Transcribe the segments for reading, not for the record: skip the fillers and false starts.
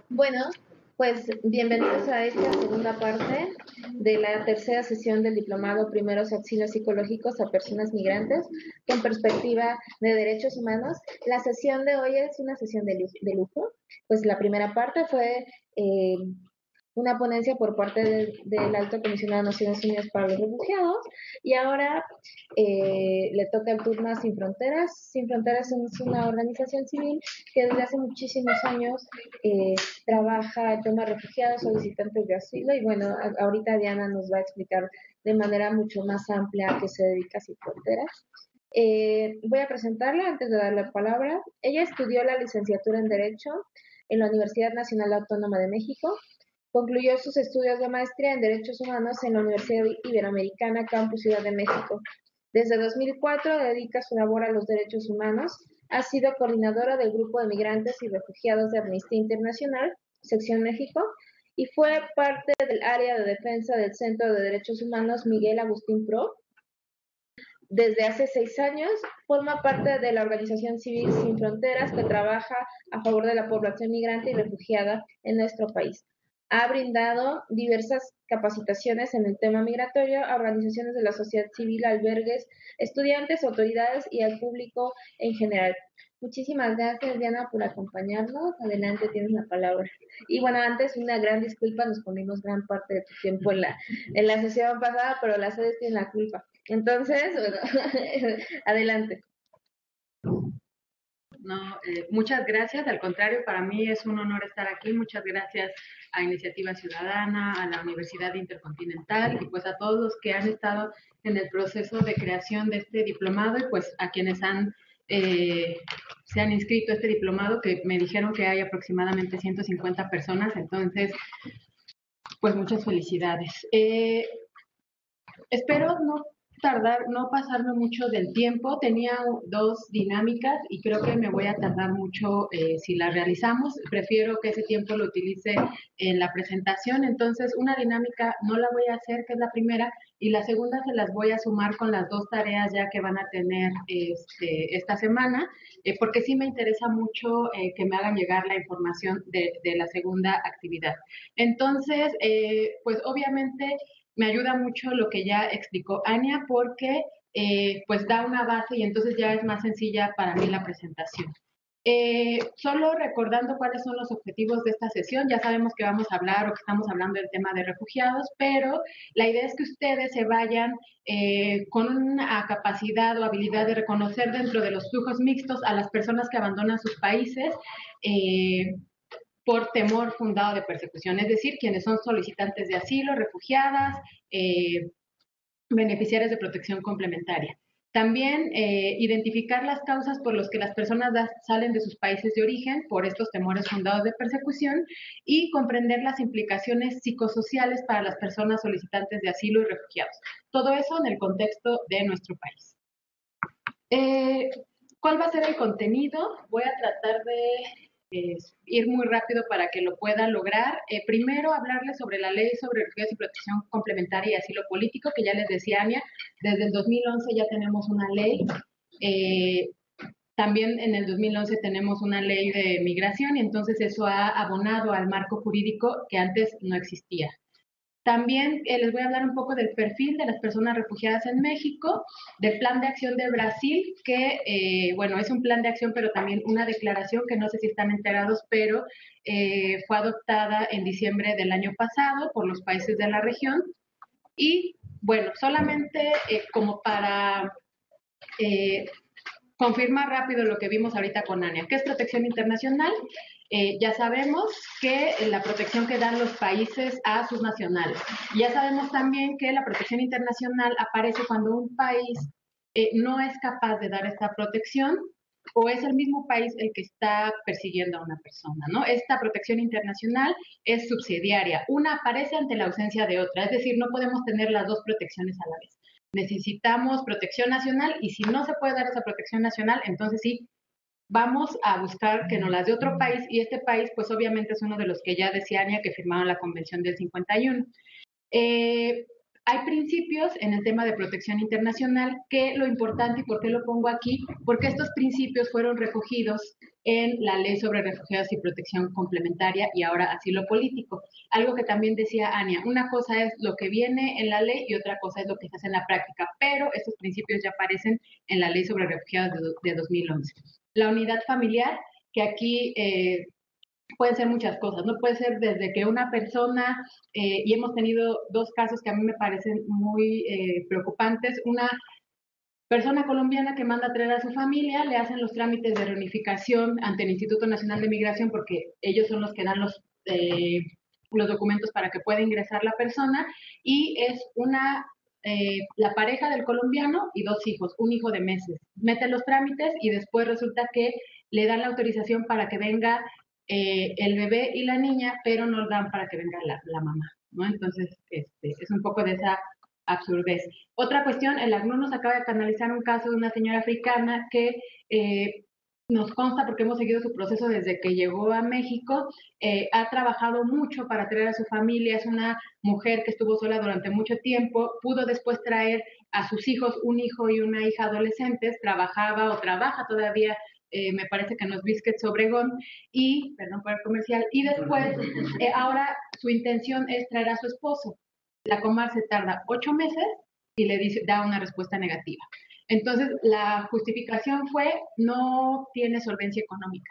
Bueno, pues bienvenidos a esta segunda parte de la tercera sesión del Diplomado Primeros Auxilios Psicológicos a Personas Migrantes con perspectiva de derechos humanos. La sesión de hoy es una sesión de lujo, pues la primera parte fue eh, una ponencia por parte del Alto Comisionado de Naciones Unidas para los Refugiados y ahora le toca el turno a Sin Fronteras. Sin Fronteras es una organización civil que desde hace muchísimos años trabaja el tema de refugiados, solicitantes de asilo y bueno, ahorita Diana nos va a explicar de manera mucho más amplia a qué se dedica Sin Fronteras. Voy a presentarla antes de darle la palabra. Ella estudió la licenciatura en Derecho en la Universidad Nacional Autónoma de México. Concluyó sus estudios de maestría en Derechos Humanos en la Universidad Iberoamericana Campus Ciudad de México. Desde 2004 dedica su labor a los derechos humanos. Ha sido coordinadora del Grupo de Migrantes y Refugiados de Amnistía Internacional, Sección México, y fue parte del área de defensa del Centro de Derechos Humanos Miguel Agustín Pro. Desde hace 6 años forma parte de la organización civil Sin Fronteras que trabaja a favor de la población migrante y refugiada en nuestro país. Ha brindado diversas capacitaciones en el tema migratorio a organizaciones de la sociedad civil, albergues, estudiantes, autoridades y al público en general. Muchísimas gracias, Diana, por acompañarnos. Adelante, tienes la palabra. Y bueno, antes una gran disculpa, nos comimos gran parte de tu tiempo en la sesión pasada, pero las sedes tienen la culpa. Entonces, bueno, adelante. No, muchas gracias, al contrario, para mí es un honor estar aquí. Muchas gracias a Iniciativa Ciudadana, a la Universidad Intercontinental y pues a todos los que han estado en el proceso de creación de este diplomado y pues a quienes se han inscrito a este diplomado, que me dijeron que hay aproximadamente 150 personas, entonces pues muchas felicidades. Espero no pasarme mucho del tiempo. Tenía dos dinámicas y creo que me voy a tardar mucho si las realizamos. Prefiero que ese tiempo lo utilice en la presentación. Entonces, una dinámica no la voy a hacer, que es la primera, y la segunda se las voy a sumar con las dos tareas ya que van a tener esta semana, porque sí me interesa mucho que me hagan llegar la información de la segunda actividad. Entonces, pues obviamente me ayuda mucho lo que ya explicó Ania porque pues da una base y entonces ya es más sencilla para mí la presentación. Solo recordando cuáles son los objetivos de esta sesión, ya sabemos que vamos a hablar o que estamos hablando del tema de refugiados, pero la idea es que ustedes se vayan con una capacidad o habilidad de reconocer dentro de los flujos mixtos a las personas que abandonan sus países, por temor fundado de persecución, es decir, quienes son solicitantes de asilo, refugiadas, beneficiarias de protección complementaria. También identificar las causas por las que las personas salen de sus países de origen por estos temores fundados de persecución y comprender las implicaciones psicosociales para las personas solicitantes de asilo y refugiados. Todo eso en el contexto de nuestro país. ¿Cuál va a ser el contenido? Voy a tratar de ir muy rápido para que lo pueda lograr. Primero, hablarles sobre la ley sobre refugiados y protección complementaria y asilo político, que ya les decía Ania, desde el 2011 ya tenemos una ley. También en el 2011 tenemos una ley de migración y entonces eso ha abonado al marco jurídico que antes no existía. También les voy a hablar un poco del perfil de las personas refugiadas en México, del plan de acción de Brasil, que, bueno, es un plan de acción, pero también una declaración que no sé si están enterados, pero fue adoptada en diciembre del año pasado por los países de la región. Y, bueno, solamente como para confirmar rápido lo que vimos ahorita con Ania. ¿Qué es protección internacional? Ya sabemos que la protección que dan los países a sus nacionales. Ya sabemos también que la protección internacional aparece cuando un país no es capaz de dar esta protección o es el mismo país el que está persiguiendo a una persona, ¿no? Esta protección internacional es subsidiaria. Una aparece ante la ausencia de otra, es decir, no podemos tener las dos protecciones a la vez. Necesitamos protección nacional y si no se puede dar esa protección nacional, entonces sí, vamos a buscar que nos las dé otro país y este país pues obviamente es uno de los que ya decía Ania que firmaron la Convención del 51. Hay principios en el tema de protección internacional que lo importante, y por qué lo pongo aquí, porque estos principios fueron recogidos en la Ley sobre Refugiados y Protección Complementaria y ahora asilo político. Algo que también decía Ania, una cosa es lo que viene en la ley y otra cosa es lo que se hace en la práctica, pero estos principios ya aparecen en la Ley sobre Refugiados de 2011. La unidad familiar, que aquí pueden ser muchas cosas, ¿no? Puede ser desde que una persona, y hemos tenido dos casos que a mí me parecen muy preocupantes, una persona colombiana que manda a traer a su familia, le hacen los trámites de reunificación ante el Instituto Nacional de Migración porque ellos son los que dan los documentos para que pueda ingresar la persona, y es la pareja del colombiano y dos hijos, un hijo de meses. Mete los trámites y después resulta que le dan la autorización para que venga el bebé y la niña, pero no dan para que venga la mamá, ¿no? Entonces, es un poco de esa absurdez. Otra cuestión, el ACNUR nos acaba de canalizar un caso de una señora africana que nos consta, porque hemos seguido su proceso desde que llegó a México, ha trabajado mucho para traer a su familia, es una mujer que estuvo sola durante mucho tiempo, pudo después traer a sus hijos, un hijo y una hija adolescentes, trabajaba o trabaja todavía, me parece que en los Biscuits Obregón, y, perdón por el comercial, y después, ahora su intención es traer a su esposo. La Comar se tarda 8 meses y le da una respuesta negativa. Entonces, la justificación fue, no tiene solvencia económica.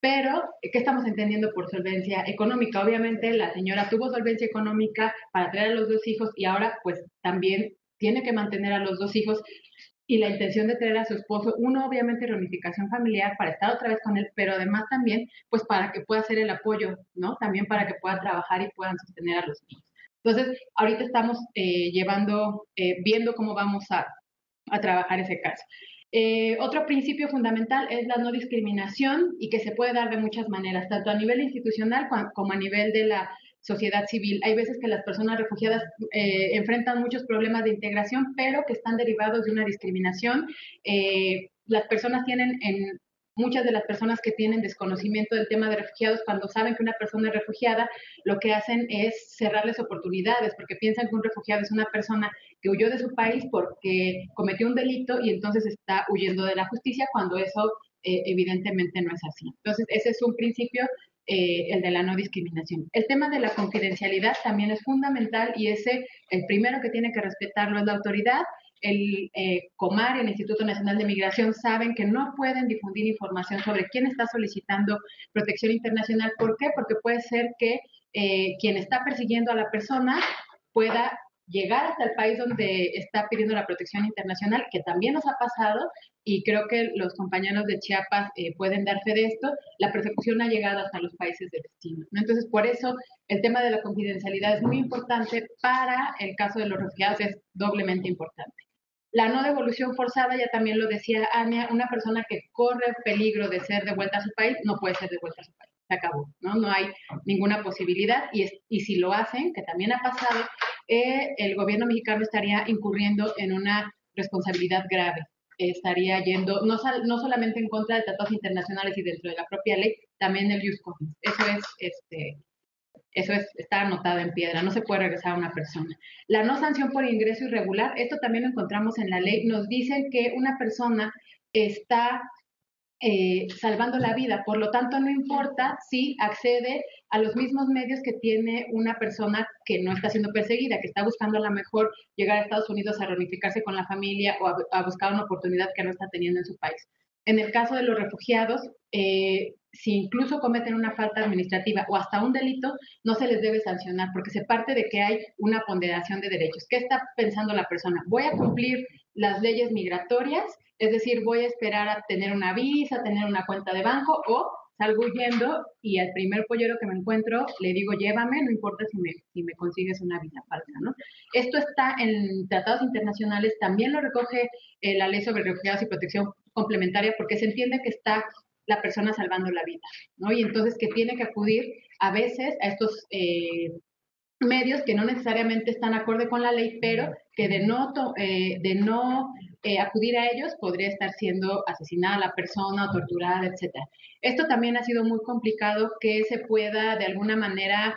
Pero, ¿qué estamos entendiendo por solvencia económica? Obviamente, la señora tuvo solvencia económica para traer a los dos hijos y ahora, pues, también tiene que mantener a los dos hijos, y la intención de traer a su esposo, uno, obviamente, reunificación familiar para estar otra vez con él, pero además también, pues, para que pueda hacer el apoyo, ¿no? También para que pueda trabajar y puedan sostener a los hijos. Entonces, ahorita estamos viendo cómo vamos a trabajar ese caso. Otro principio fundamental es la no discriminación, y que se puede dar de muchas maneras, tanto a nivel institucional como a nivel de la sociedad civil. Hay veces que las personas refugiadas enfrentan muchos problemas de integración, pero que están derivados de una discriminación. Las personas tienen muchas de las personas que tienen desconocimiento del tema de refugiados, cuando saben que una persona es refugiada, lo que hacen es cerrarles oportunidades, porque piensan que un refugiado es una persona que huyó de su país porque cometió un delito y entonces está huyendo de la justicia, cuando eso evidentemente no es así. Entonces, ese es un principio, el de la no discriminación. El tema de la confidencialidad también es fundamental, y el primero que tiene que respetarlo es la autoridad. El Comar y el Instituto Nacional de Migración saben que no pueden difundir información sobre quién está solicitando protección internacional. ¿Por qué? Porque puede ser que quien está persiguiendo a la persona pueda llegar hasta el país donde está pidiendo la protección internacional, que también nos ha pasado, y creo que los compañeros de Chiapas pueden dar fe de esto. La persecución ha llegado hasta los países de destino, ¿no? Entonces, por eso el tema de la confidencialidad es muy importante. Para el caso de los refugiados es doblemente importante. La no devolución forzada, ya también lo decía Ania, una persona que corre peligro de ser devuelta a su país no puede ser devuelta a su país. Se acabó, ¿no? No hay ninguna posibilidad, y si lo hacen, que también ha pasado, el gobierno mexicano estaría incurriendo en una responsabilidad grave. Estaría yendo no solamente en contra de tratados internacionales y dentro de la propia ley, también el jus cogens. Eso está anotado en piedra, no se puede regresar a una persona. La no sanción por ingreso irregular, esto también lo encontramos en la ley. Nos dicen que una persona está salvando la vida, por lo tanto no importa si accede a los mismos medios que tiene una persona que no está siendo perseguida, que está buscando a lo mejor llegar a Estados Unidos a reunificarse con la familia o a buscar una oportunidad que no está teniendo en su país. En el caso de los refugiados, si incluso cometen una falta administrativa o hasta un delito, no se les debe sancionar, porque se parte de que hay una ponderación de derechos. ¿Qué está pensando la persona? Voy a cumplir las leyes migratorias, es decir, voy a esperar a tener una visa, tener una cuenta de banco, o salgo huyendo y al primer pollero que me encuentro le digo, llévame, no importa si me consigues una visa falsa, ¿no? Esto está en tratados internacionales, también lo recoge la Ley sobre Refugiados y Protección Complementaria, porque se entiende que está la persona salvando la vida, ¿no? Y entonces que tiene que acudir a veces a estos medios que no necesariamente están acorde con la ley, pero que de no acudir a ellos podría estar siendo asesinada la persona o torturada, etcétera. Esto también ha sido muy complicado, que se pueda de alguna manera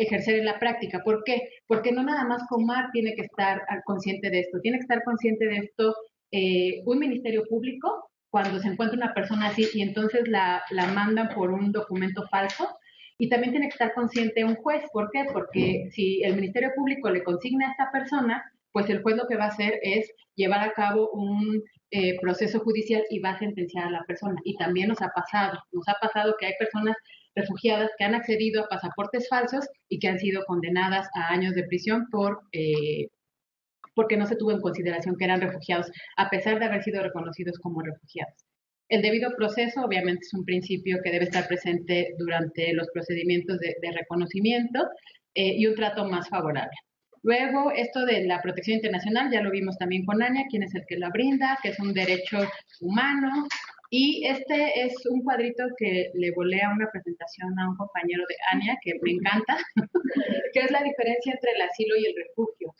ejercer en la práctica. ¿Por qué? Porque no nada más Comar tiene que estar consciente de esto, tiene que estar consciente de esto un ministerio público cuando se encuentra una persona así y entonces la mandan por un documento falso. Y también tiene que estar consciente un juez. ¿Por qué? Porque si el Ministerio Público le consigna a esta persona, pues el juez lo que va a hacer es llevar a cabo un proceso judicial y va a sentenciar a la persona. Y también nos ha pasado que hay personas refugiadas que han accedido a pasaportes falsos y que han sido condenadas a años de prisión porque no se tuvo en consideración que eran refugiados, a pesar de haber sido reconocidos como refugiados. El debido proceso, obviamente, es un principio que debe estar presente durante los procedimientos de reconocimiento y un trato más favorable. Luego, esto de la protección internacional, ya lo vimos también con Ania, quién es el que la brinda, que es un derecho humano. Y este es un cuadrito que le volé a una presentación a un compañero de Ania, que me encanta, que es la diferencia entre el asilo y el refugio.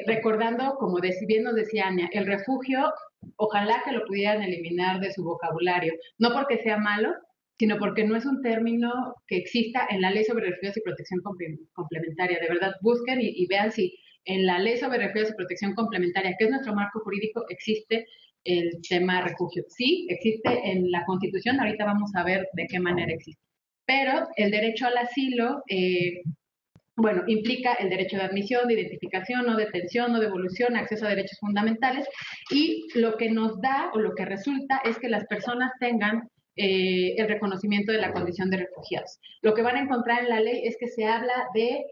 Recordando, como bien nos decía Ania, el refugio, ojalá que lo pudieran eliminar de su vocabulario, no porque sea malo, sino porque no es un término que exista en la Ley sobre Refugios y Protección Complementaria. De verdad, busquen y vean si en la Ley sobre Refugios y Protección Complementaria, que es nuestro marco jurídico, existe el tema refugio. Sí, existe en la Constitución, ahorita vamos a ver de qué manera existe. Pero el derecho al asilo, bueno, implica el derecho de admisión, de identificación, no detención, no devolución, acceso a derechos fundamentales, y lo que nos da o lo que resulta es que las personas tengan el reconocimiento de la condición de refugiados. Lo que van a encontrar en la ley es que se habla de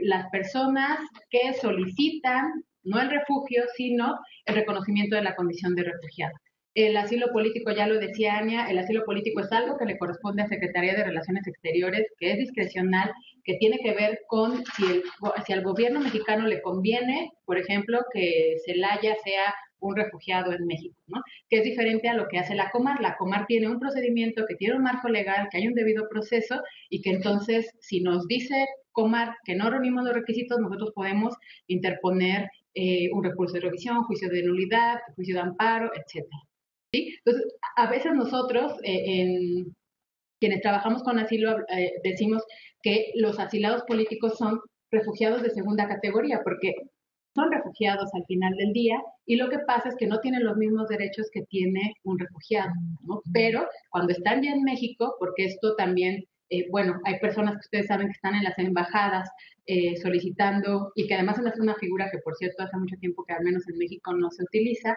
las personas que solicitan no el refugio, sino el reconocimiento de la condición de refugiado. El asilo político, ya lo decía Ania, el asilo político es algo que le corresponde a Secretaría de Relaciones Exteriores, que es discrecional, que tiene que ver con si al gobierno mexicano le conviene, por ejemplo, que Zelaya sea un refugiado en México, ¿no? Que es diferente a lo que hace la Comar. La Comar tiene un procedimiento que tiene un marco legal, que hay un debido proceso y que entonces, si nos dice Comar que no reunimos los requisitos, nosotros podemos interponer un recurso de revisión, juicio de nulidad, juicio de amparo, etcétera. ¿Sí? Entonces, a veces nosotros, quienes trabajamos con asilo, decimos que los asilados políticos son refugiados de segunda categoría, porque son refugiados al final del día y lo que pasa es que no tienen los mismos derechos que tiene un refugiado, ¿no? Pero cuando están ya en México, porque esto también, bueno, hay personas que ustedes saben que están en las embajadas solicitando, y que además es una figura que, por cierto, hace mucho tiempo que al menos en México no se utiliza,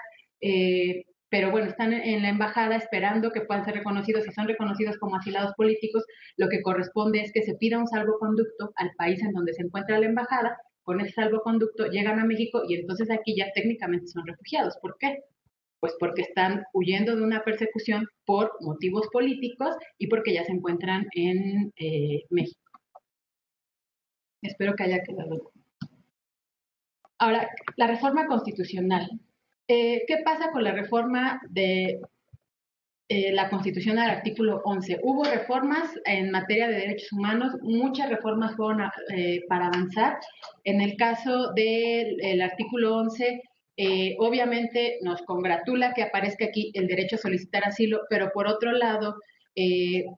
pero bueno, están en la embajada esperando que puedan ser reconocidos. Si son reconocidos como asilados políticos, lo que corresponde es que se pida un salvoconducto al país en donde se encuentra la embajada. Con ese salvoconducto llegan a México y entonces aquí ya técnicamente son refugiados. ¿Por qué? Pues porque están huyendo de una persecución por motivos políticos y porque ya se encuentran en México. Espero que haya quedado. Ahora, la reforma constitucional. ¿Qué pasa con la reforma de la Constitución al artículo 11? Hubo reformas en materia de derechos humanos, muchas reformas fueron para avanzar. En el caso del artículo 11, obviamente nos congratula que aparezca aquí el derecho a solicitar asilo, pero por otro lado,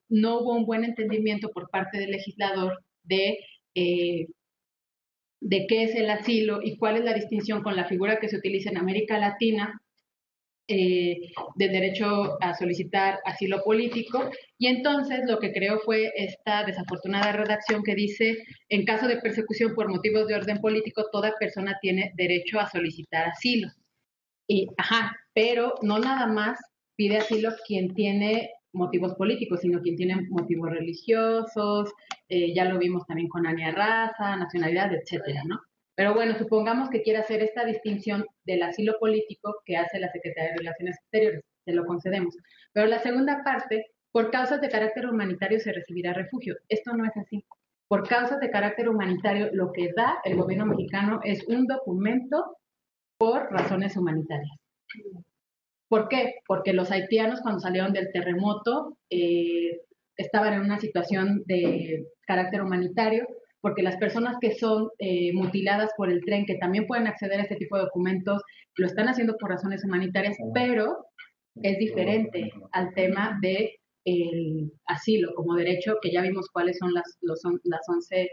no hubo un buen entendimiento por parte del legislador de qué es el asilo y cuál es la distinción con la figura que se utiliza en América Latina del derecho a solicitar asilo político. Y entonces lo que creó fue esta desafortunada redacción que dice: en caso de persecución por motivos de orden político, toda persona tiene derecho a solicitar asilo. Y, pero no nada más pide asilo quien tiene motivos políticos, sino quien tiene motivos religiosos, ya lo vimos también con Ania, raza, nacionalidad, etcétera, ¿no? Pero bueno, supongamos que quiere hacer esta distinción del asilo político que hace la Secretaría de Relaciones Exteriores, se lo concedemos. Pero la segunda parte, por causas de carácter humanitario se recibirá refugio. Esto no es así. Por causas de carácter humanitario, lo que da el gobierno mexicano es un documento por razones humanitarias. ¿Por qué? Porque los haitianos, cuando salieron del terremoto, estaban en una situación de carácter humanitario, porque las personas que son mutiladas por el tren, que también pueden acceder a este tipo de documentos, lo están haciendo por razones humanitarias, pero es diferente al tema de el asilo como derecho, que ya vimos cuáles son las 11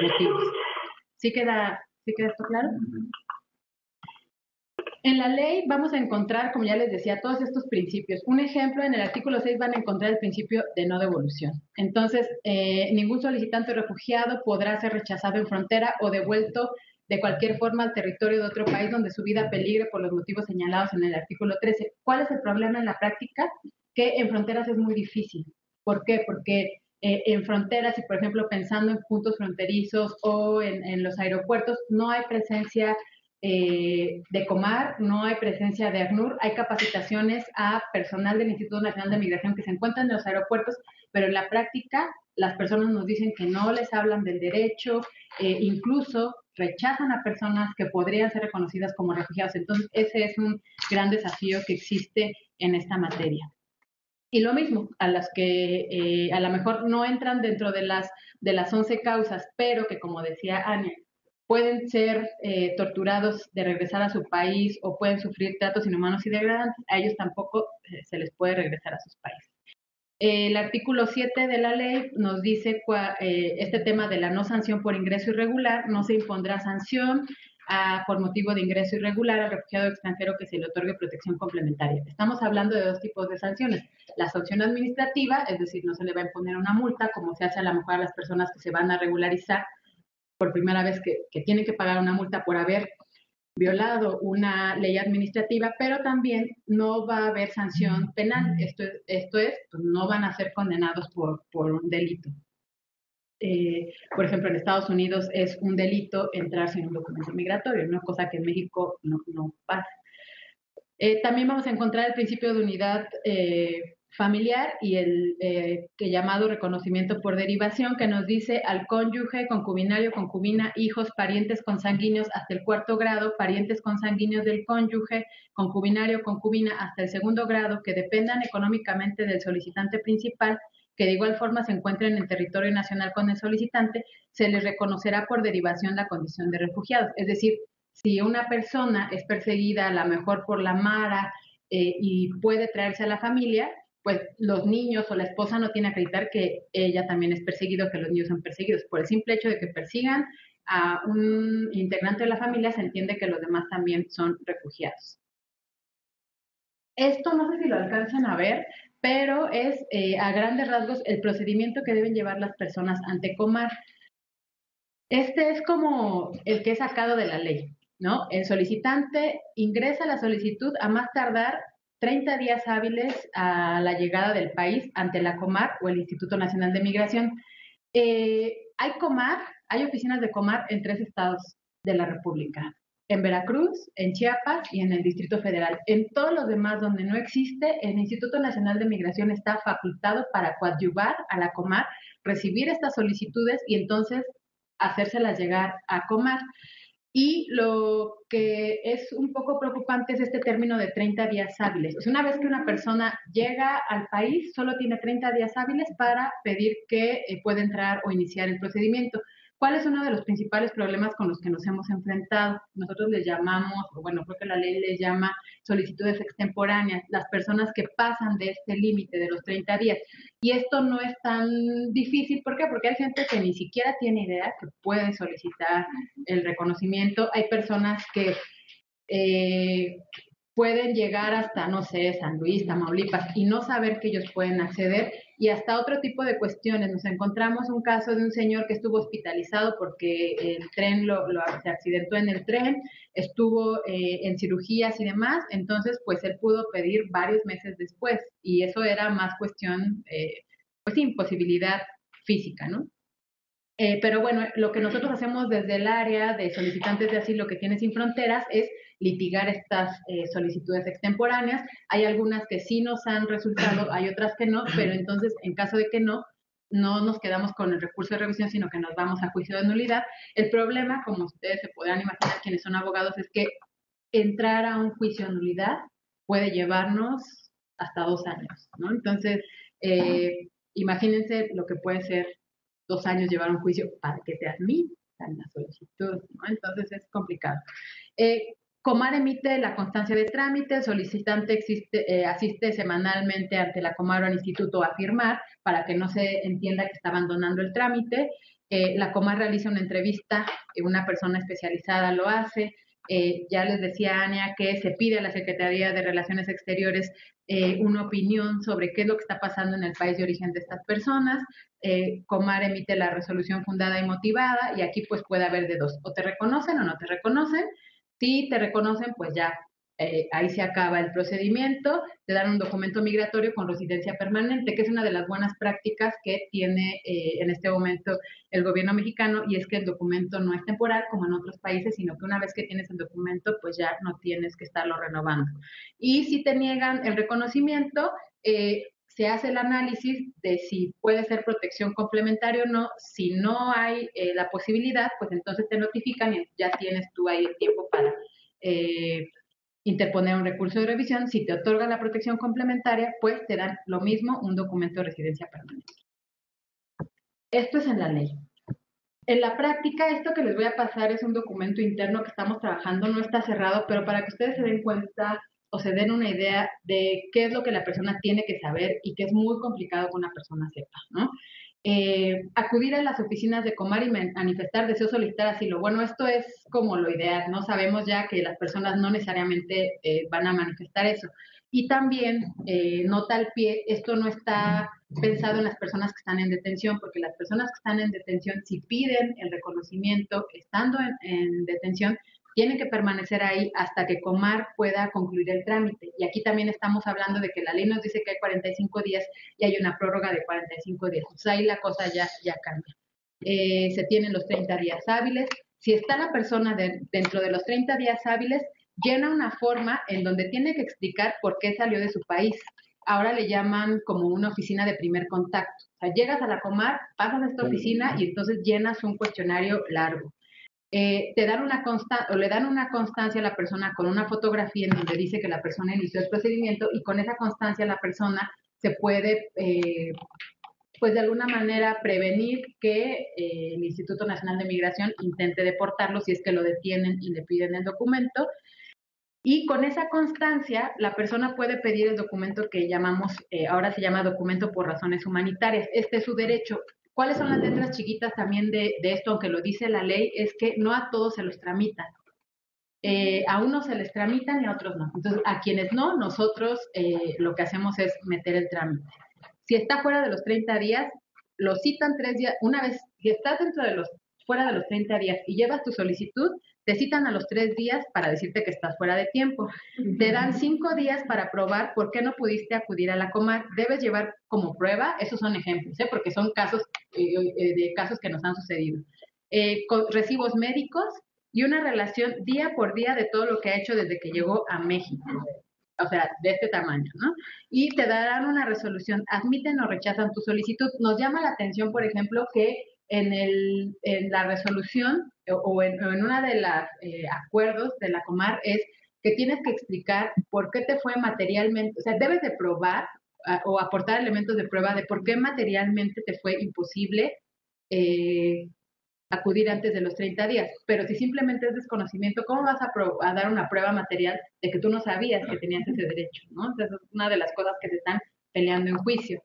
motivos. ¿Sí queda esto claro? En la ley vamos a encontrar, como ya les decía, todos estos principios. Un ejemplo, en el artículo 6 van a encontrar el principio de no devolución. Entonces, ningún solicitante o refugiado podrá ser rechazado en frontera o devuelto de cualquier forma al territorio de otro país donde su vida peligre por los motivos señalados en el artículo 13. ¿Cuál es el problema en la práctica? Que en fronteras es muy difícil. ¿Por qué? Porque en fronteras y, por ejemplo, pensando en puntos fronterizos o en los aeropuertos, no hay presencia de Comar, no hay presencia de ACNUR, hay capacitaciones a personal del Instituto Nacional de Migración que se encuentran en los aeropuertos, pero en la práctica las personas nos dicen que no les hablan del derecho, incluso rechazan a personas que podrían ser reconocidas como refugiados. Entonces, ese es un gran desafío que existe en esta materia. Y lo mismo, a las que a lo mejor no entran dentro de las 11 causas, pero que, como decía Ania, pueden ser torturados de regresar a su país o pueden sufrir tratos inhumanos y degradantes, a ellos tampoco se les puede regresar a sus países. El artículo 7 de la ley nos dice este tema de la no sanción por ingreso irregular, no se impondrá sanción por motivo de ingreso irregular al refugiado extranjero que se le otorgue protección complementaria. Estamos hablando de dos tipos de sanciones. La sanción administrativa, es decir, no se le va a imponer una multa, como se hace a lo mejor a las personas que se van a regularizar por primera vez que tienen que pagar una multa por haber violado una ley administrativa, pero también no va a haber sanción penal. Esto es, pues no van a ser condenados por un delito. Por ejemplo, en Estados Unidos es un delito entrar sin un documento migratorio, ¿no? Cosa que en México no pasa. También vamos a encontrar el principio de unidad familiar y el que llamado reconocimiento por derivación, que nos dice al cónyuge, concubinario, concubina, hijos, parientes consanguíneos hasta el 4º grado, parientes consanguíneos del cónyuge, concubinario, concubina hasta el 2º grado, que dependan económicamente del solicitante principal, que de igual forma se encuentren en el territorio nacional con el solicitante, se les reconocerá por derivación la condición de refugiados. Es decir, si una persona es perseguida a lo mejor por la Mara y puede traerse a la familia, pues los niños o la esposa no tiene que acreditar que ella también es perseguido, que los niños son perseguidos. Por el simple hecho de que persigan a un integrante de la familia, se entiende que los demás también son refugiados. Esto no sé si lo alcanzan a ver, pero es a grandes rasgos el procedimiento que deben llevar las personas ante Comar. Este es como el que es sacado de la ley, ¿no? El solicitante ingresa la solicitud a más tardar 30 días hábiles a la llegada del país ante la Comar o el Instituto Nacional de Migración. Hay oficinas de Comar en 3 estados de la República, en Veracruz, en Chiapas y en el Distrito Federal. En todos los demás donde no existe, el Instituto Nacional de Migración está facultado para coadyuvar a la Comar, recibir estas solicitudes y entonces hacérselas llegar a Comar. Y lo que es un poco preocupante es este término de 30 días hábiles. O sea, una vez que una persona llega al país, solo tiene 30 días hábiles para pedir que pueda entrar o iniciar el procedimiento. ¿Cuál es uno de los principales problemas con los que nos hemos enfrentado? Nosotros les llamamos, o bueno, creo que la ley les llama solicitudes extemporáneas, las personas que pasan de este límite de los 30 días. Y esto no es tan difícil, ¿por qué? Porque hay gente que ni siquiera tiene idea que puede solicitar el reconocimiento. Hay personas que pueden llegar hasta, no sé, San Luis, Tamaulipas, y no saber que ellos pueden acceder, y hasta otro tipo de cuestiones. Nos encontramos un caso de un señor que estuvo hospitalizado porque el tren se accidentó en el tren, estuvo en cirugías y demás, entonces pues él pudo pedir varios meses después, y eso era más cuestión, pues imposibilidad física, ¿no? Pero bueno, lo que nosotros hacemos desde el área de solicitantes de asilo que tiene Sin Fronteras es litigar estas solicitudes extemporáneas. Hay algunas que sí nos han resultado, hay otras que no, pero entonces en caso de que no nos quedamos con el recurso de revisión, sino que nos vamos a juicio de nulidad. El problema, como ustedes se podrán imaginar quienes son abogados, es que entrar a un juicio de nulidad puede llevarnos hasta 2 años, ¿no? Entonces, imagínense lo que puede ser 2 años llevar un juicio para que te admitan la solicitud, ¿no? Entonces es complicado. Comar emite la constancia de trámite, el solicitante asiste semanalmente ante la Comar o al instituto a firmar para que no se entienda que está abandonando el trámite. La Comar realiza una entrevista, una persona especializada lo hace. Ya les decía Ania que se pide a la Secretaría de Relaciones Exteriores una opinión sobre qué es lo que está pasando en el país de origen de estas personas. Comar emite la resolución fundada y motivada y aquí pues puede haber de dos, o te reconocen o no te reconocen. Si te reconocen, pues ya ahí se acaba el procedimiento, te dan un documento migratorio con residencia permanente, que es una de las buenas prácticas que tiene en este momento el gobierno mexicano, y es que el documento no es temporal como en otros países, sino que una vez que tienes el documento, pues ya no tienes que estarlo renovando. Y si te niegan el reconocimiento, se hace el análisis de si puede ser protección complementaria o no. Si no hay la posibilidad, pues entonces te notifican y ya tienes tú ahí el tiempo para interponer un recurso de revisión. Si te otorgan la protección complementaria, pues te dan lo mismo, un documento de residencia permanente. Esto es en la ley. En la práctica, esto que les voy a pasar es un documento interno que estamos trabajando, no está cerrado, pero para que ustedes se den cuenta o se den una idea de qué es lo que la persona tiene que saber y que es muy complicado que una persona sepa, ¿no? Acudir a las oficinas de Comar y manifestar deseo solicitar asilo. Bueno, esto es como lo ideal, ¿no? Sabemos ya que las personas no necesariamente van a manifestar eso. Y también, nota al pie, esto no está pensado en las personas que están en detención, porque las personas que están en detención, si piden el reconocimiento estando en detención, tienen que permanecer ahí hasta que Comar pueda concluir el trámite. Y aquí también estamos hablando de que la ley nos dice que hay 45 días y hay una prórroga de 45 días. Entonces ahí la cosa ya cambia. Se tienen los 30 días hábiles. Si está la persona dentro de los 30 días hábiles, llena una forma en donde tiene que explicar por qué salió de su país. Ahora le llaman como una oficina de primer contacto. O sea, llegas a la Comar, pasas a esta oficina y entonces llenas un cuestionario largo. Te dan una o le dan una constancia a la persona con una fotografía en donde dice que la persona inició el procedimiento, y con esa constancia la persona se puede, pues de alguna manera, prevenir que el Instituto Nacional de Migración intente deportarlo si es que lo detienen y le piden el documento. Y con esa constancia, la persona puede pedir el documento que llamamos, ahora se llama documento por razones humanitarias. Este es su derecho. ¿Cuáles son las letras chiquitas también de esto? Aunque lo dice la ley, es que no a todos se los tramitan. A unos se les tramitan y a otros no. Entonces, a quienes no, nosotros lo que hacemos es meter el trámite. Si está fuera de los 30 días, lo citan 3 días. Una vez, si estás fuera de los 30 días y llevas tu solicitud, te citan a los 3 días para decirte que estás fuera de tiempo. Te dan 5 días para probar por qué no pudiste acudir a la Comar. Debes llevar como prueba, esos son ejemplos, porque son casos de casos que nos han sucedido. Con recibos médicos y una relación día por día de todo lo que ha hecho desde que llegó a México. O sea, de este tamaño, ¿no? Y te darán una resolución, admiten o rechazan tu solicitud. Nos llama la atención, por ejemplo, que en la resolución o en una de los acuerdos de la Comar es que tienes que explicar por qué te fue materialmente, o sea, debes de probar o aportar elementos de prueba de por qué materialmente te fue imposible acudir antes de los 30 días. Pero si simplemente es desconocimiento, ¿cómo vas a dar una prueba material de que tú no sabías que tenías ese derecho, ¿no? Entonces, es una de las cosas que se están peleando en juicio.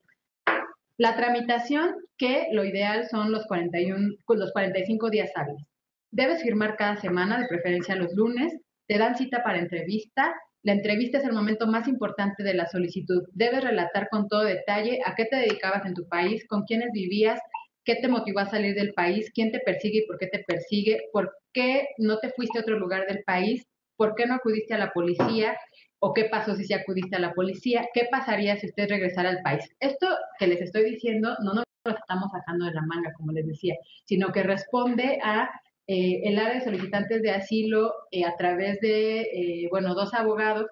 La tramitación, que lo ideal son los 45 días hábiles. Debes firmar cada semana, de preferencia los lunes. Te dan cita para entrevista. La entrevista es el momento más importante de la solicitud. Debes relatar con todo detalle a qué te dedicabas en tu país, con quiénes vivías, qué te motivó a salir del país, quién te persigue y por qué te persigue, por qué no te fuiste a otro lugar del país, por qué no acudiste a la policía, o qué pasó si acudiste a la policía, qué pasaría si usted regresara al país. Esto que les estoy diciendo no nos lo estamos sacando de la manga, como les decía, sino que responde a el área de solicitantes de asilo a través de, bueno, 2 abogados,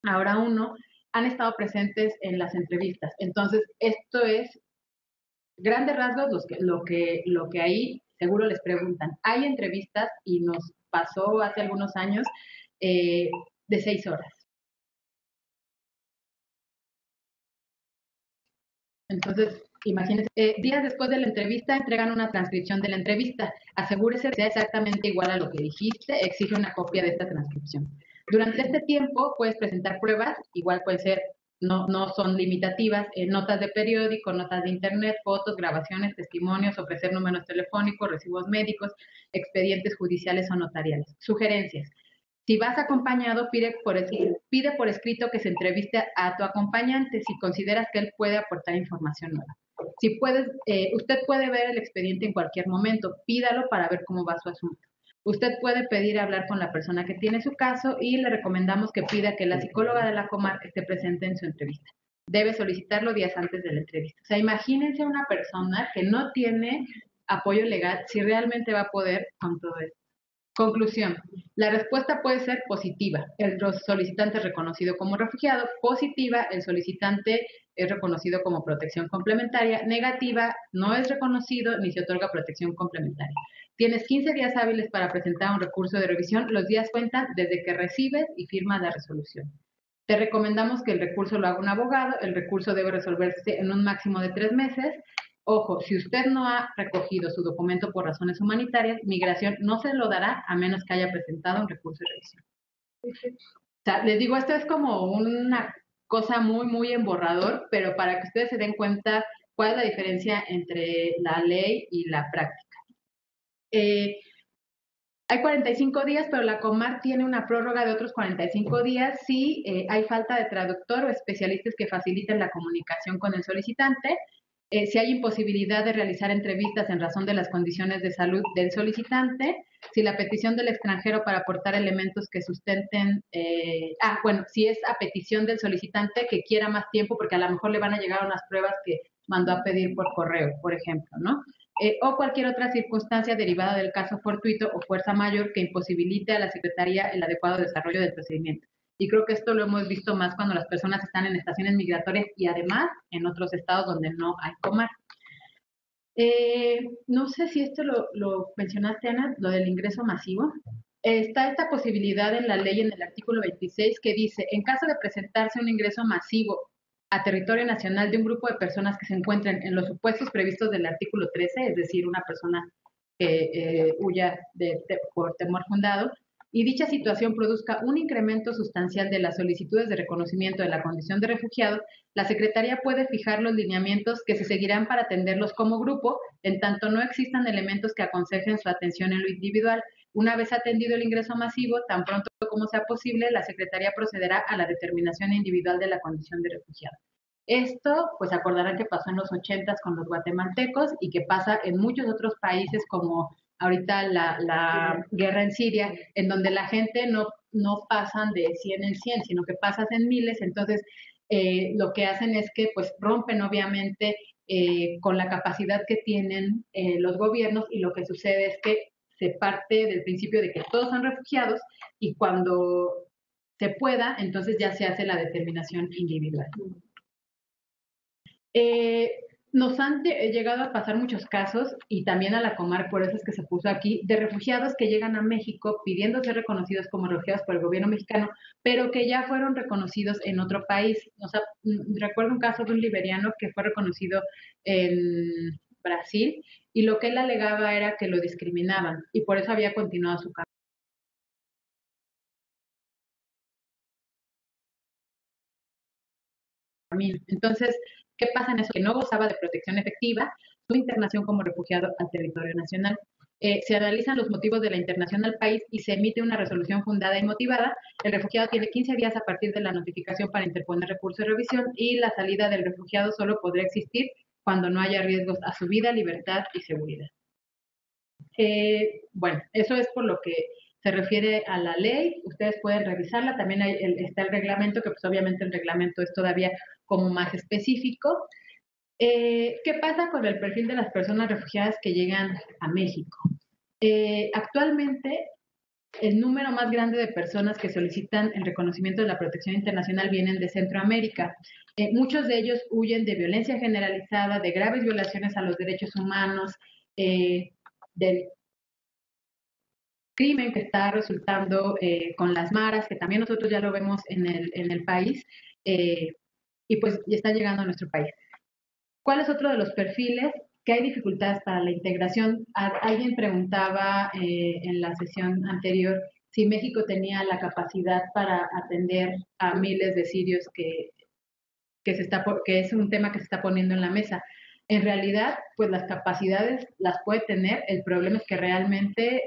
ahora uno, han estado presentes en las entrevistas. Entonces, esto es grandes rasgos lo que ahí seguro les preguntan. Hay entrevistas, y nos pasó hace algunos años, de 6 horas. Entonces, imagínense, días después de la entrevista entregan una transcripción de la entrevista. Asegúrese que sea exactamente igual a lo que dijiste, exige una copia de esta transcripción. Durante este tiempo puedes presentar pruebas, igual puede ser no son limitativas, notas de periódico, notas de internet, fotos, grabaciones, testimonios, ofrecer números telefónicos, recibos médicos, expedientes judiciales o notariales. Sugerencias. Si vas acompañado, pide por escrito que se entreviste a tu acompañante si consideras que él puede aportar información nueva. Si puedes, usted puede ver el expediente en cualquier momento, pídalo para ver cómo va su asunto. Usted puede pedir hablar con la persona que tiene su caso y le recomendamos que pida que la psicóloga de la comarca esté presente en su entrevista. Debe solicitarlo días antes de la entrevista. O sea, imagínense una persona que no tiene apoyo legal, si realmente va a poder con todo esto. Conclusión. La respuesta puede ser positiva. El solicitante es reconocido como refugiado. Positiva, el solicitante es reconocido como protección complementaria. Negativa, no es reconocido ni se otorga protección complementaria. Tienes 15 días hábiles para presentar un recurso de revisión. Los días cuentan desde que recibes y firmas la resolución. Te recomendamos que el recurso lo haga un abogado. El recurso debe resolverse en un máximo de 3 meses. Ojo, si usted no ha recogido su documento por razones humanitarias, migración no se lo dará a menos que haya presentado un recurso de revisión. O sea, les digo, esto es como una cosa muy en borrador, pero para que ustedes se den cuenta cuál es la diferencia entre la ley y la práctica. Hay 45 días, pero la Comar tiene una prórroga de otros 45 días si hay falta de traductor o especialistas que faciliten la comunicación con el solicitante. Si hay imposibilidad de realizar entrevistas en razón de las condiciones de salud del solicitante, si la petición del extranjero para aportar elementos que sustenten, si es a petición del solicitante que quiera más tiempo, porque a lo mejor le van a llegar unas pruebas que mandó a pedir por correo, por ejemplo, ¿no? O cualquier otra circunstancia derivada del caso fortuito o fuerza mayor que imposibilite a la Secretaría el adecuado desarrollo del procedimiento. Y creo que esto lo hemos visto más cuando las personas están en estaciones migratorias y además en otros estados donde no hay Comar. No sé si esto lo mencionaste, Ana, lo del ingreso masivo. Está esta posibilidad en la ley en el artículo 26 que dice, en caso de presentarse un ingreso masivo a territorio nacional de un grupo de personas que se encuentren en los supuestos previstos del artículo 13, es decir, una persona que huya por temor fundado, y dicha situación produzca un incremento sustancial de las solicitudes de reconocimiento de la condición de refugiado, la Secretaría puede fijar los lineamientos que se seguirán para atenderlos como grupo, en tanto no existan elementos que aconsejen su atención en lo individual. Una vez atendido el ingreso masivo, tan pronto como sea posible, la Secretaría procederá a la determinación individual de la condición de refugiado. Esto, pues acordarán que pasó en los 80s con los guatemaltecos y que pasa en muchos otros países como ahorita la guerra en Siria, en donde la gente no pasan de 100 en 100, sino que pasas en miles, entonces lo que hacen es que pues rompen obviamente con la capacidad que tienen los gobiernos y lo que sucede es que se parte del principio de que todos son refugiados y cuando se pueda, entonces ya se hace la determinación individual. Nos han llegado a pasar muchos casos, y también a la Comar, por eso es que se puso aquí, de refugiados que llegan a México pidiendo ser reconocidos como refugiados por el gobierno mexicano, pero que ya fueron reconocidos en otro país. O sea, recuerdo un caso de un liberiano que fue reconocido en Brasil, y lo que él alegaba era que lo discriminaban, y por eso había continuado su camino. Entonces, ¿qué pasa en eso? Que no gozaba de protección efectiva su internación como refugiado al territorio nacional. Se analizan los motivos de la internación al país y se emite una resolución fundada y motivada. El refugiado tiene 15 días a partir de la notificación para interponer recurso de revisión y la salida del refugiado solo podrá existir cuando no haya riesgos a su vida, libertad y seguridad. Bueno, eso es por lo que se refiere a la ley. Ustedes pueden revisarla. También está el reglamento, que pues obviamente el reglamento es todavía como más específico. ¿Qué pasa con el perfil de las personas refugiadas que llegan a México? Actualmente, el número más grande de personas que solicitan el reconocimiento de la protección internacional vienen de Centroamérica. Muchos de ellos huyen de violencia generalizada, de graves violaciones a los derechos humanos, del crimen que está resultando con las maras, que también nosotros ya lo vemos en el país, y pues ya están llegando a nuestro país. ¿Cuál es otro de los perfiles? Que hay dificultades para la integración. Alguien preguntaba en la sesión anterior si México tenía la capacidad para atender a miles de sirios que que es un tema que se está poniendo en la mesa. En realidad, pues las capacidades las puede tener, el problema es que realmente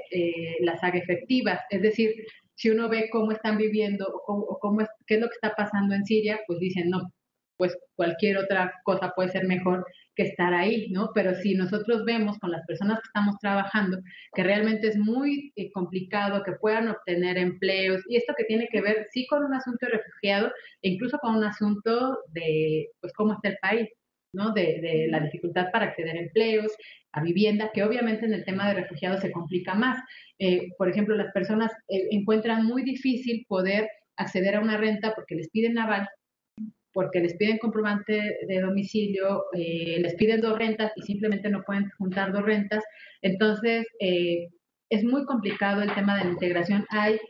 las haga efectivas. Es decir, si uno ve cómo están viviendo o cómo es, qué es lo que está pasando en Siria, pues dicen, no, pues cualquier otra cosa puede ser mejor que estar ahí, ¿no? Pero si nosotros vemos con las personas que estamos trabajando que realmente es muy complicado que puedan obtener empleos, y esto que tiene que ver sí con un asunto de refugiado e incluso con un asunto de, pues, cómo está el país, ¿no? De la dificultad para acceder a empleos, a vivienda, que obviamente en el tema de refugiados se complica más. Por ejemplo, las personas encuentran muy difícil poder acceder a una renta porque les piden aval, porque les piden comprobante de domicilio, les piden dos rentas y simplemente no pueden juntar dos rentas. Entonces, es muy complicado el tema de la integración. Hay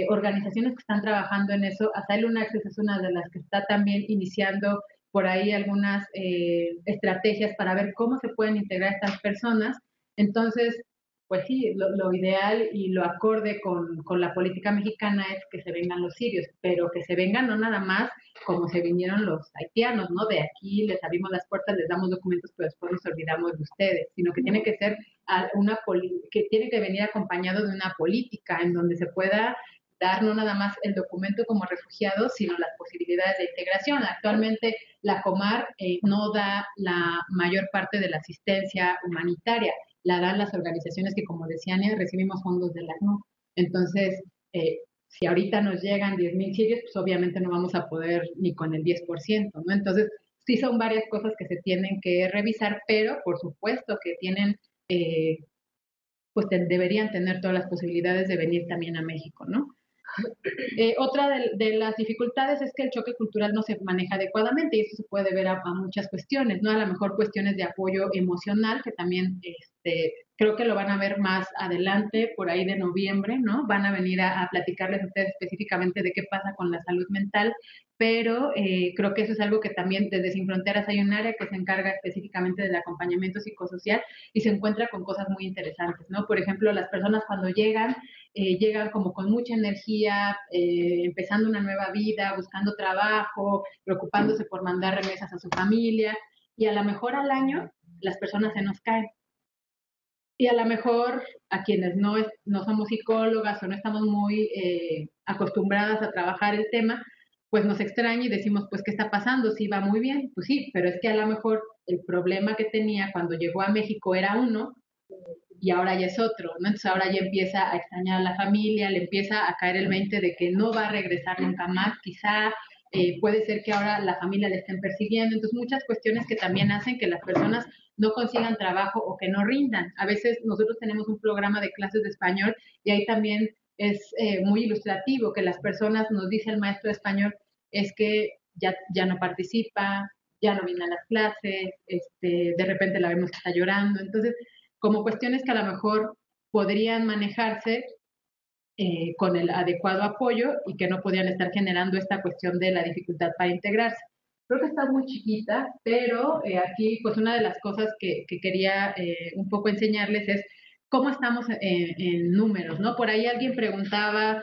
organizaciones que están trabajando en eso. Asylum Access es una de las que está también iniciando por ahí algunas estrategias para ver cómo se pueden integrar estas personas. Entonces, pues sí, lo ideal y lo acorde con la política mexicana es que se vengan los sirios, pero que se vengan no nada más como se vinieron los haitianos, ¿no? De aquí les abrimos las puertas, les damos documentos, pero después nos olvidamos de ustedes, sino que tiene que ser que tiene que venir acompañado de una política en donde se pueda dar no nada más el documento como refugiados, sino las posibilidades de integración. Actualmente la Comar no da la mayor parte de la asistencia humanitaria, la dan las organizaciones que, como decían, recibimos fondos de la ACNUR. Entonces, si ahorita nos llegan 10,000 sirios, pues obviamente no vamos a poder ni con el 10%, ¿no? Entonces, sí son varias cosas que se tienen que revisar, pero por supuesto que tienen, pues deberían tener todas las posibilidades de venir también a México, ¿no? Otra de las dificultades es que el choque cultural no se maneja adecuadamente y eso se puede ver a muchas cuestiones, ¿no? A lo mejor cuestiones de apoyo emocional, que también creo que lo van a ver más adelante, por ahí de noviembre, ¿no? Van a venir a platicarles a ustedes específicamente de qué pasa con la salud mental, pero creo que eso es algo que también desde Sin Fronteras hay un área que se encarga específicamente del acompañamiento psicosocial y se encuentra con cosas muy interesantes, ¿no? Por ejemplo, las personas cuando llegan como con mucha energía, empezando una nueva vida, buscando trabajo, preocupándose por mandar remesas a su familia, y a lo mejor al año las personas se nos caen. Y a lo mejor a quienes no somos psicólogas o no estamos muy acostumbradas a trabajar el tema, pues nos extraña y decimos, pues, ¿qué está pasando? Sí, va muy bien. Pues sí, pero es que a lo mejor el problema que tenía cuando llegó a México era uno, y ahora ya es otro, ¿no? Entonces ahora ya empieza a extrañar a la familia, le empieza a caer el 20 de que no va a regresar nunca más, quizá puede ser que ahora la familia le estén persiguiendo, entonces muchas cuestiones que también hacen que las personas no consigan trabajo o que no rindan. A veces nosotros tenemos un programa de clases de español y ahí también es muy ilustrativo que las personas, nos dice el maestro de español, es que ya no participa, ya no viene a las clases, de repente la vemos que está llorando, entonces como cuestiones que a lo mejor podrían manejarse con el adecuado apoyo y que no podían estar generando esta cuestión de la dificultad para integrarse. Creo que está muy chiquita, pero aquí pues una de las cosas que quería un poco enseñarles es cómo estamos en números, ¿no? Por ahí alguien preguntaba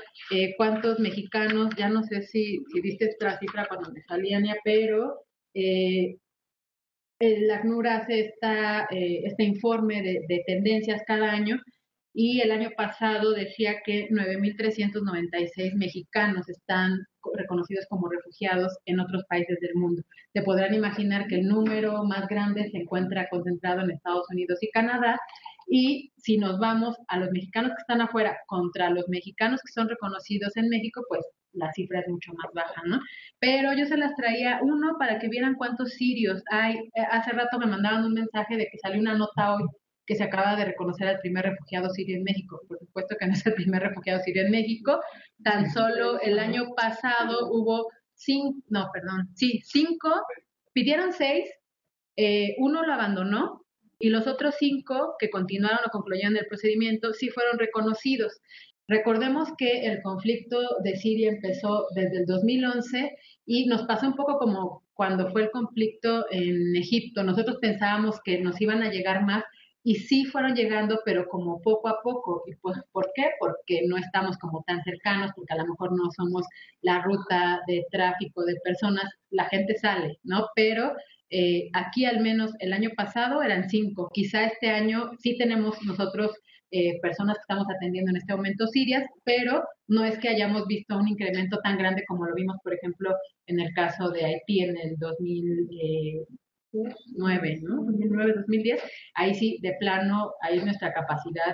cuántos mexicanos, ya no sé si viste esta cifra cuando me salía, pero el ACNUR hace este informe de tendencias cada año y el año pasado decía que 9,396 mexicanos están reconocidos como refugiados en otros países del mundo. Se podrán imaginar que el número más grande se encuentra concentrado en Estados Unidos y Canadá, y si nos vamos a los mexicanos que están afuera contra los mexicanos que son reconocidos en México, pues la cifra es mucho más baja, ¿no? Pero yo se las traía uno para que vieran cuántos sirios hay. Hace rato me mandaban un mensaje de que salió una nota hoy que se acaba de reconocer al primer refugiado sirio en México. Por supuesto que no es el primer refugiado sirio en México. Tan solo el año pasado hubo cinco, pidieron seis, uno lo abandonó y los otros cinco que continuaron o concluyeron el procedimiento sí fueron reconocidos. Recordemos que el conflicto de Siria empezó desde el 2011 y nos pasó un poco como cuando fue el conflicto en Egipto. Nosotros pensábamos que nos iban a llegar más, y sí fueron llegando, pero como poco a poco. ¿Y pues por qué? Porque no estamos como tan cercanos, porque a lo mejor no somos la ruta de tráfico de personas, la gente sale, ¿no? Pero aquí al menos el año pasado eran 5, quizá este año sí tenemos nosotros personas que estamos atendiendo en este momento sirias, pero no es que hayamos visto un incremento tan grande como lo vimos, por ejemplo, en el caso de Haití en el 2009, ¿no? 2009, 2010, ahí sí, de plano, ahí nuestra capacidad,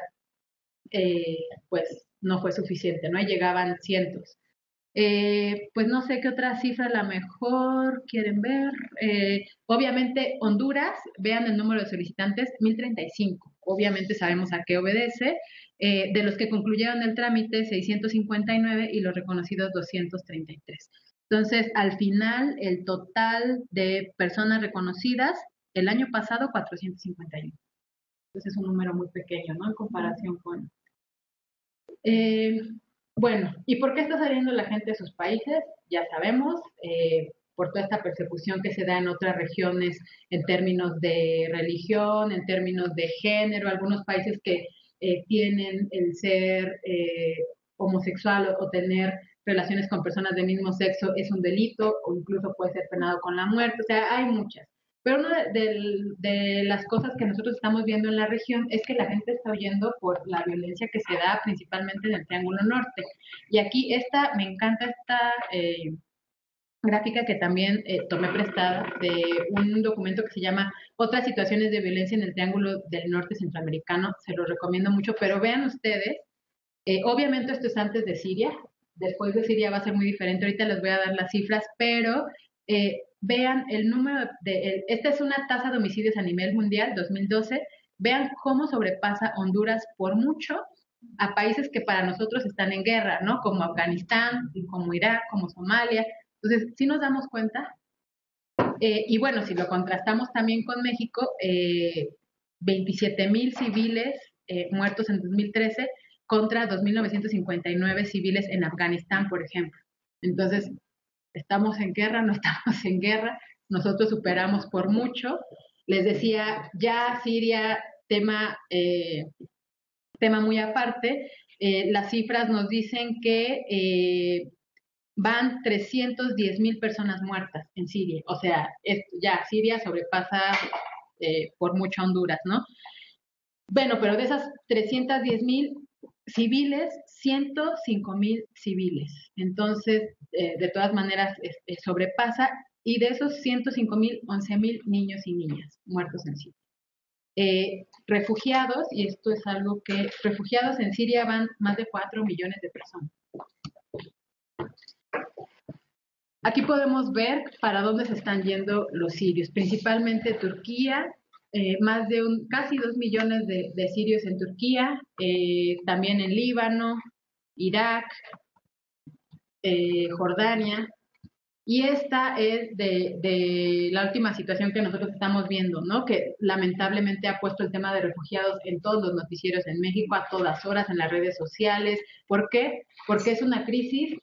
pues, no fue suficiente, ¿no? Ahí llegaban cientos. Pues no sé qué otra cifra a la mejor quieren ver. Obviamente Honduras, vean el número de solicitantes, 1035. Obviamente sabemos a qué obedece. De los que concluyeron el trámite, 659 y los reconocidos 233. Entonces, al final, el total de personas reconocidas, el año pasado, 451. Entonces es un número muy pequeño, ¿no? En comparación con... Eh, bueno, ¿y por qué está saliendo la gente de sus países? Ya sabemos, por toda esta persecución que se da en otras regiones en términos de religión, en términos de género, algunos países que tienen el ser homosexual o tener relaciones con personas del mismo sexo es un delito o incluso puede ser penado con la muerte, o sea, hay muchas. Pero una de las cosas que nosotros estamos viendo en la región es que la gente está huyendo por la violencia que se da principalmente en el Triángulo Norte. Y aquí me encanta esta gráfica que también tomé prestada de un documento que se llama Otras situaciones de violencia en el Triángulo del Norte Centroamericano. Se lo recomiendo mucho, pero vean ustedes, obviamente esto es antes de Siria, después de Siria va a ser muy diferente, ahorita les voy a dar las cifras, pero vean el número esta es una tasa de homicidios a nivel mundial, 2012, vean cómo sobrepasa Honduras por mucho a países que para nosotros están en guerra, ¿no? Como Afganistán, como Irak, como Somalia. Entonces, sí nos damos cuenta. Y bueno, si lo contrastamos también con México, 27,000 civiles muertos en 2013 contra 2,959 civiles en Afganistán, por ejemplo. Entonces, ¿estamos en guerra? No estamos en guerra. Nosotros superamos por mucho. Les decía, ya Siria, tema muy aparte, las cifras nos dicen que van 310,000 personas muertas en Siria. O sea, ya Siria sobrepasa por mucho Honduras, ¿no? Bueno, pero de esas 310,000 civiles, 105,000 civiles. Entonces, de todas maneras, sobrepasa. Y de esos 105,000, 11,000 niños y niñas muertos en Siria. Refugiados, y esto es algo que refugiados en Siria van más de 4 millones de personas. Aquí podemos ver para dónde se están yendo los sirios, principalmente Turquía, más de casi 2 millones de sirios en Turquía, también en Líbano, Irak, Jordania. Y esta es de la última situación que nosotros estamos viendo, ¿no? Que lamentablemente ha puesto el tema de refugiados en todos los noticieros en México, a todas horas, en las redes sociales. ¿Por qué? Porque es una crisis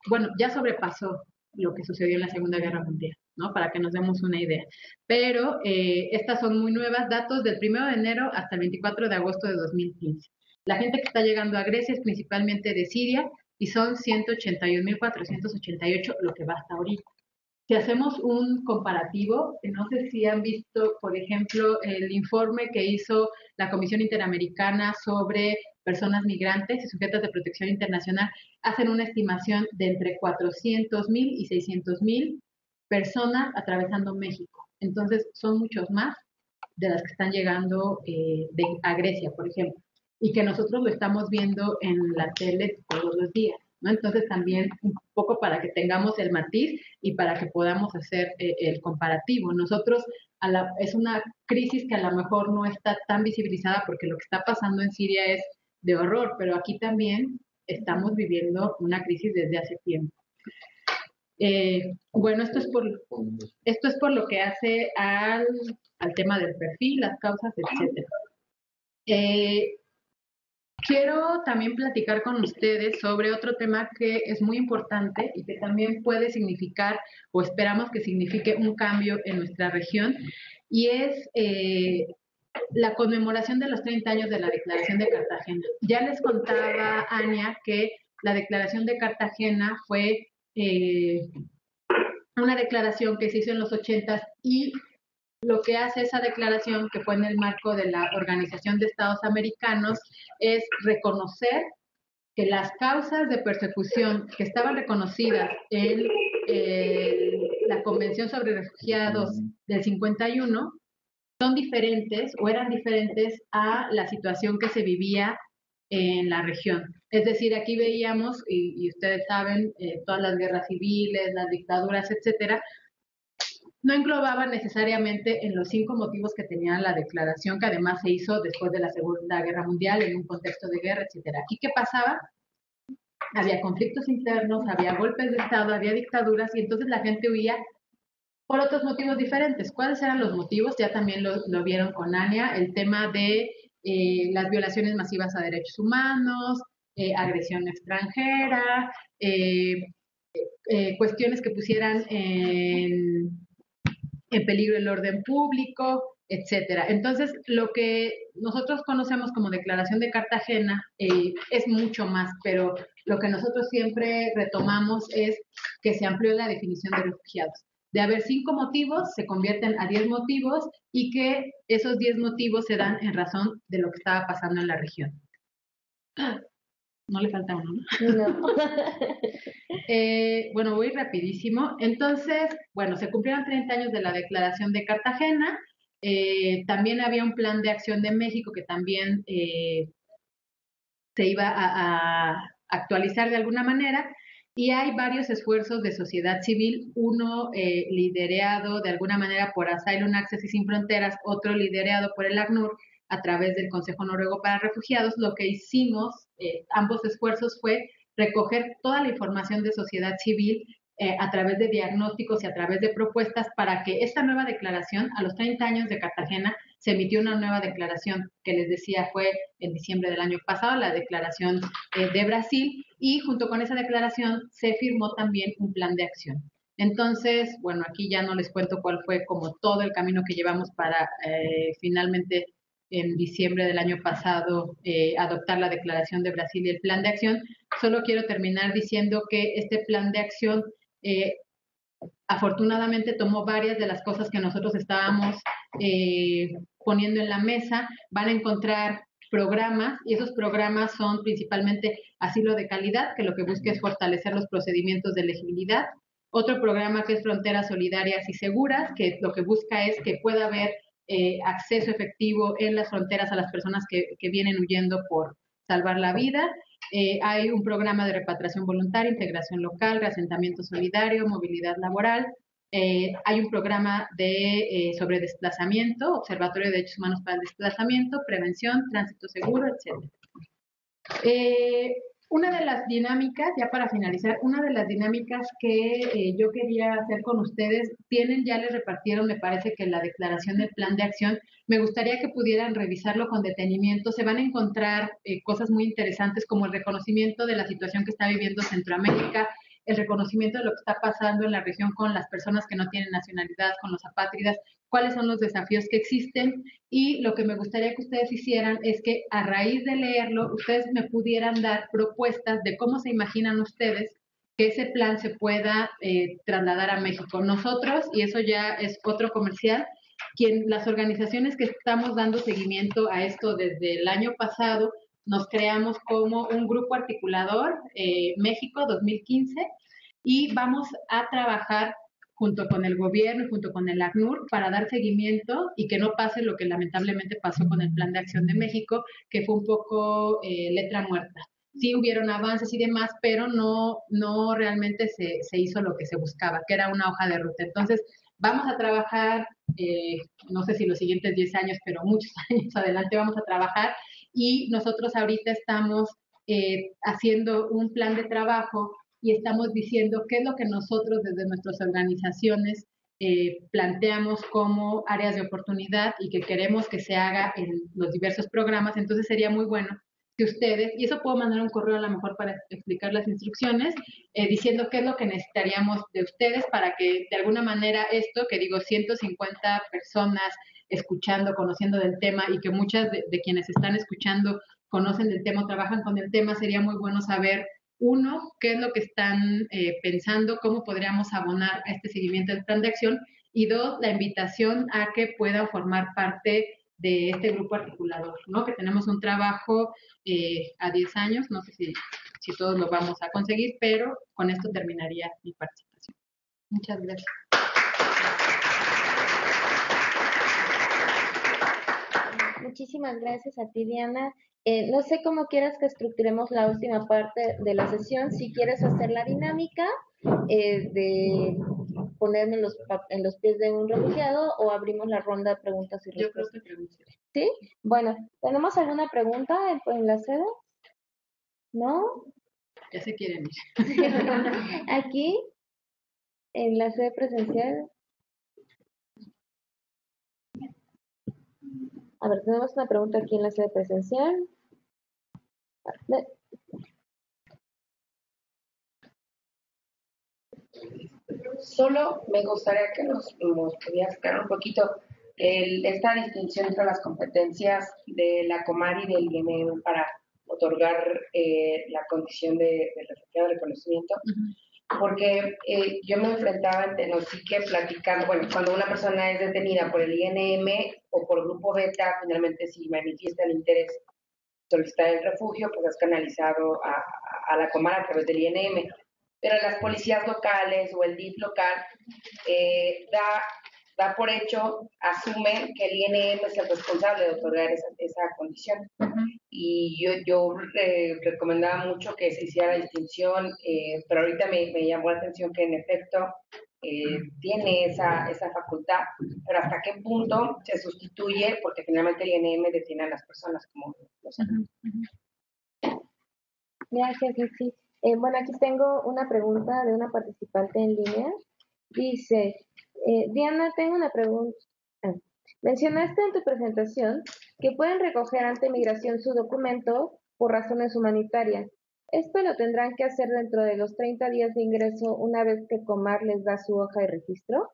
bueno, ya sobrepasó lo que sucedió en la Segunda Guerra Mundial, ¿no? Para que nos demos una idea. Pero estas son muy nuevas, datos del 1 de enero hasta el 24 de agosto de 2015. La gente que está llegando a Grecia es principalmente de Siria, y son 181,488 lo que va hasta ahorita. Si hacemos un comparativo, no sé si han visto, por ejemplo, el informe que hizo la Comisión Interamericana sobre personas migrantes y sujetas de protección internacional, hacen una estimación de entre 400,000 y 600,000 personas atravesando México. Entonces, son muchos más de las que están llegando a Grecia, por ejemplo, y que nosotros lo estamos viendo en la tele todos los días, ¿no? Entonces también un poco para que tengamos el matiz y para que podamos hacer el comparativo. Nosotros, es una crisis que a lo mejor no está tan visibilizada porque lo que está pasando en Siria es de horror, pero aquí también estamos viviendo una crisis desde hace tiempo. Bueno, esto es por lo que hace al tema del perfil, las causas, etcétera. Quiero también platicar con ustedes sobre otro tema que es muy importante y que también puede significar, o esperamos que signifique un cambio en nuestra región, y es la conmemoración de los 30 años de la Declaración de Cartagena. Ya les contaba Ania que la Declaración de Cartagena fue una declaración que se hizo en los 80 y lo que hace esa declaración, que fue en el marco de la Organización de Estados Americanos, es reconocer que las causas de persecución que estaban reconocidas en la Convención sobre Refugiados del 51 son diferentes o eran diferentes a la situación que se vivía en la región. Es decir, aquí veíamos, y ustedes saben, todas las guerras civiles, las dictaduras, etcétera, no englobaban necesariamente en los 5 motivos que tenía la declaración, que además se hizo después de la Segunda Guerra Mundial, en un contexto de guerra, etcétera. ¿Y qué pasaba? Había conflictos internos, había golpes de Estado, había dictaduras, y entonces la gente huía por otros motivos diferentes. ¿Cuáles eran los motivos? Ya también lo vieron con Ania, el tema de las violaciones masivas a derechos humanos, agresión extranjera, cuestiones que pusieran en peligro el orden público, etcétera. Entonces, lo que nosotros conocemos como Declaración de Cartagena es mucho más, pero lo que nosotros siempre retomamos es que se amplió la definición de refugiados. De haber 5 motivos, se convierten a 10 motivos y que esos 10 motivos se dan en razón de lo que estaba pasando en la región. No le falta uno, ¿no? No. Bueno, voy rapidísimo. Entonces, bueno, se cumplieron 30 años de la Declaración de Cartagena. También había un plan de acción de México que también se iba a actualizar de alguna manera. Y hay varios esfuerzos de sociedad civil, uno liderado de alguna manera por Asylum Access y Sin Fronteras, otro liderado por el ACNUR a través del Consejo Noruego para Refugiados. Lo que hicimos, ambos esfuerzos, fue recoger toda la información de sociedad civil a través de diagnósticos y a través de propuestas para que esta nueva declaración, a los 30 años de Cartagena, se emitió una nueva declaración que les decía fue en diciembre del año pasado, la declaración de Brasil, y junto con esa declaración se firmó también un plan de acción. Entonces, bueno, aquí ya no les cuento cuál fue como todo el camino que llevamos para finalmente en diciembre del año pasado adoptar la declaración de Brasil y el plan de acción. Solo quiero terminar diciendo que este plan de acción afortunadamente tomó varias de las cosas que nosotros estábamos poniendo en la mesa. Van a encontrar programas y esos programas son principalmente asilo de calidad, que lo que busca es fortalecer los procedimientos de elegibilidad. Otro programa que es Fronteras Solidarias y Seguras, que lo que busca es que pueda haber acceso efectivo en las fronteras a las personas que vienen huyendo por salvar la vida. Hay un programa de repatriación voluntaria, integración local, reasentamiento solidario, movilidad laboral. Hay un programa sobre desplazamiento, Observatorio de Derechos Humanos para el Desplazamiento, prevención, tránsito seguro, etc. Una de las dinámicas, ya para finalizar, una de las dinámicas que yo quería hacer con ustedes, ya les repartieron, me parece que la declaración del plan de acción, me gustaría que pudieran revisarlo con detenimiento. Se van a encontrar cosas muy interesantes como el reconocimiento de la situación que está viviendo Centroamérica, el reconocimiento de lo que está pasando en la región con las personas que no tienen nacionalidad, con los apátridas, cuáles son los desafíos que existen, y lo que me gustaría que ustedes hicieran es que a raíz de leerlo, ustedes me pudieran dar propuestas de cómo se imaginan ustedes que ese plan se pueda trasladar a México. Nosotros, y eso ya es otro comercial, las organizaciones que estamos dando seguimiento a esto desde el año pasado, nos creamos como un grupo articulador, México 2015, y vamos a trabajar junto con el gobierno y junto con el ACNUR para dar seguimiento y que no pase lo que lamentablemente pasó con el Plan de Acción de México, que fue un poco letra muerta. Sí hubieron avances y demás, pero no realmente se hizo lo que se buscaba, que era una hoja de ruta. Entonces, vamos a trabajar, no sé si los siguientes 10 años, pero muchos años adelante vamos a trabajar, y nosotros ahorita estamos haciendo un plan de trabajo y estamos diciendo qué es lo que nosotros desde nuestras organizaciones planteamos como áreas de oportunidad y que queremos que se haga en los diversos programas. Entonces sería muy bueno que ustedes, y eso puedo mandar un correo a lo mejor para explicar las instrucciones, diciendo qué es lo que necesitaríamos de ustedes para que de alguna manera esto, que digo 150 personas escuchando, conociendo del tema y que muchas de quienes están escuchando conocen del tema, trabajan con el tema, sería muy bueno saber, uno, qué es lo que están pensando, cómo podríamos abonar a este seguimiento del plan de acción, y dos, la invitación a que puedan formar parte de este grupo articulador, ¿no? Que tenemos un trabajo a 10 años, no sé si todos lo vamos a conseguir, pero con esto terminaría mi participación. Muchas gracias. Muchísimas gracias a ti, Diana. No sé cómo quieras que estructuremos la última parte de la sesión, si quieres hacer la dinámica de ponerme en los pies de un refugiado o abrimos la ronda de preguntas y respuestas. Yo creo que preguntas. ¿Sí? Bueno, ¿tenemos alguna pregunta en la sede? ¿No? Ya se quieren ir. Aquí, en la sede presencial. A ver, tenemos una pregunta aquí en la sede presencial. Solo me gustaría que nos pudieras aclarar un poquito esta distinción entre las competencias de la Comar y del INM para otorgar la condición de refugiado de reconocimiento. Porque yo me enfrentaba en Tenosique platicando, bueno, cuando una persona es detenida por el INM o por Grupo Beta, finalmente si manifiesta el interés solicitar el refugio, pues es canalizado a la Comar a través del INM. Pero las policías locales o el DIF local da por hecho, asumen que el INM es el responsable de otorgar esa condición. Y yo recomendaba mucho que se hiciera la distinción, pero ahorita me llamó la atención que en efecto tiene esa facultad, pero hasta qué punto se sustituye, porque finalmente el INM detiene a las personas como lo saben. Gracias, Lizzy. Bueno, aquí tengo una pregunta de una participante en línea. Dice, Diana, tengo una pregunta. Mencionaste en tu presentación que pueden recoger ante migración su documento por razones humanitarias. ¿Esto lo tendrán que hacer dentro de los 30 días de ingreso una vez que Comar les da su hoja de registro?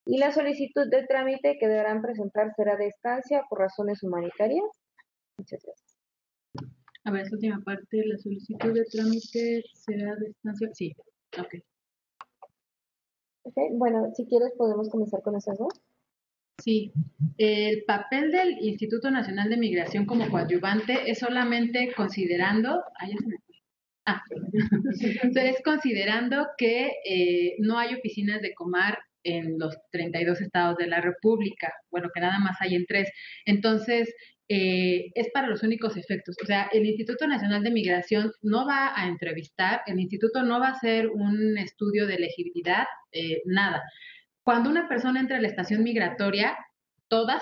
¿Y la solicitud de trámite que deberán presentar será de estancia por razones humanitarias? Muchas gracias. A ver, esa última parte, la solicitud de trámite será de estancia. Sí, ok. Ok, bueno, si quieres podemos comenzar con esas dos. Sí, el papel del Instituto Nacional de Migración como coadyuvante es solamente considerando, es considerando que no hay oficinas de Comar en los 32 estados de la República, bueno, que nada más hay en 3. Entonces, es para los únicos efectos. O sea, el Instituto Nacional de Migración no va a entrevistar, el instituto no va a hacer un estudio de elegibilidad, nada. Cuando una persona entra a la estación migratoria, todas,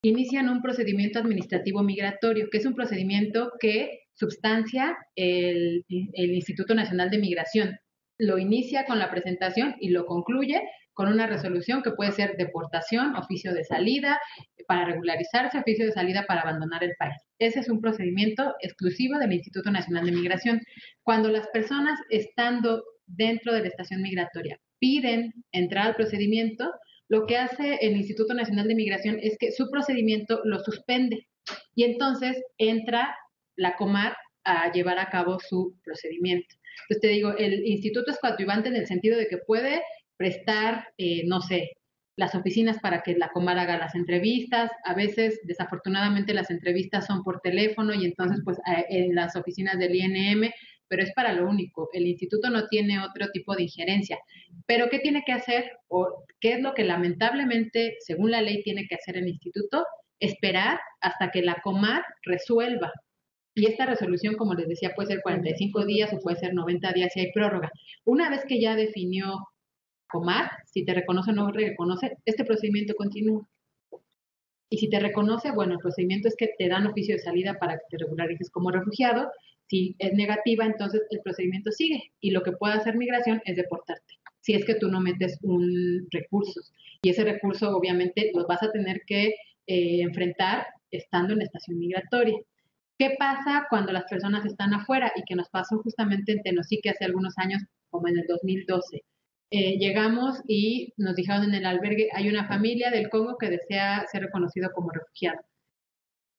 inician un procedimiento administrativo migratorio, que es un procedimiento que substancia el Instituto Nacional de Migración. Lo inicia con la presentación y lo concluye con una resolución que puede ser deportación, oficio de salida, para regularizarse, oficio de salida para abandonar el país. Ese es un procedimiento exclusivo del Instituto Nacional de Migración. Cuando las personas estando dentro de la estación migratoria piden entrar al procedimiento, lo que hace el Instituto Nacional de Migración es que su procedimiento lo suspende y entonces entra la Comar a llevar a cabo su procedimiento. Entonces te digo, el instituto es coadyuvante en el sentido de que puede prestar, no sé, las oficinas para que la Comar haga las entrevistas. A veces, desafortunadamente, las entrevistas son por teléfono y entonces, pues, en las oficinas del INM, pero es para lo único. El instituto no tiene otro tipo de injerencia. Pero ¿qué tiene que hacer? ¿O qué es lo que lamentablemente, según la ley, tiene que hacer el instituto? Esperar hasta que la Comar resuelva. Y esta resolución, como les decía, puede ser 45 días o puede ser 90 días si hay prórroga. Una vez que ya definió Comar, si te reconoce o no reconoce, este procedimiento continúa. Y si te reconoce, bueno, el procedimiento es que te dan oficio de salida para que te regularices como refugiado. Si es negativa, entonces el procedimiento sigue y lo que puede hacer migración es deportarte, si es que tú no metes un recurso. Y ese recurso obviamente lo vas a tener que enfrentar estando en la estación migratoria. ¿Qué pasa cuando las personas están afuera? Y que nos pasó justamente en Tenosique hace algunos años, como en el 2012. Llegamos y nos dijeron en el albergue, hay una familia del Congo que desea ser reconocido como refugiado.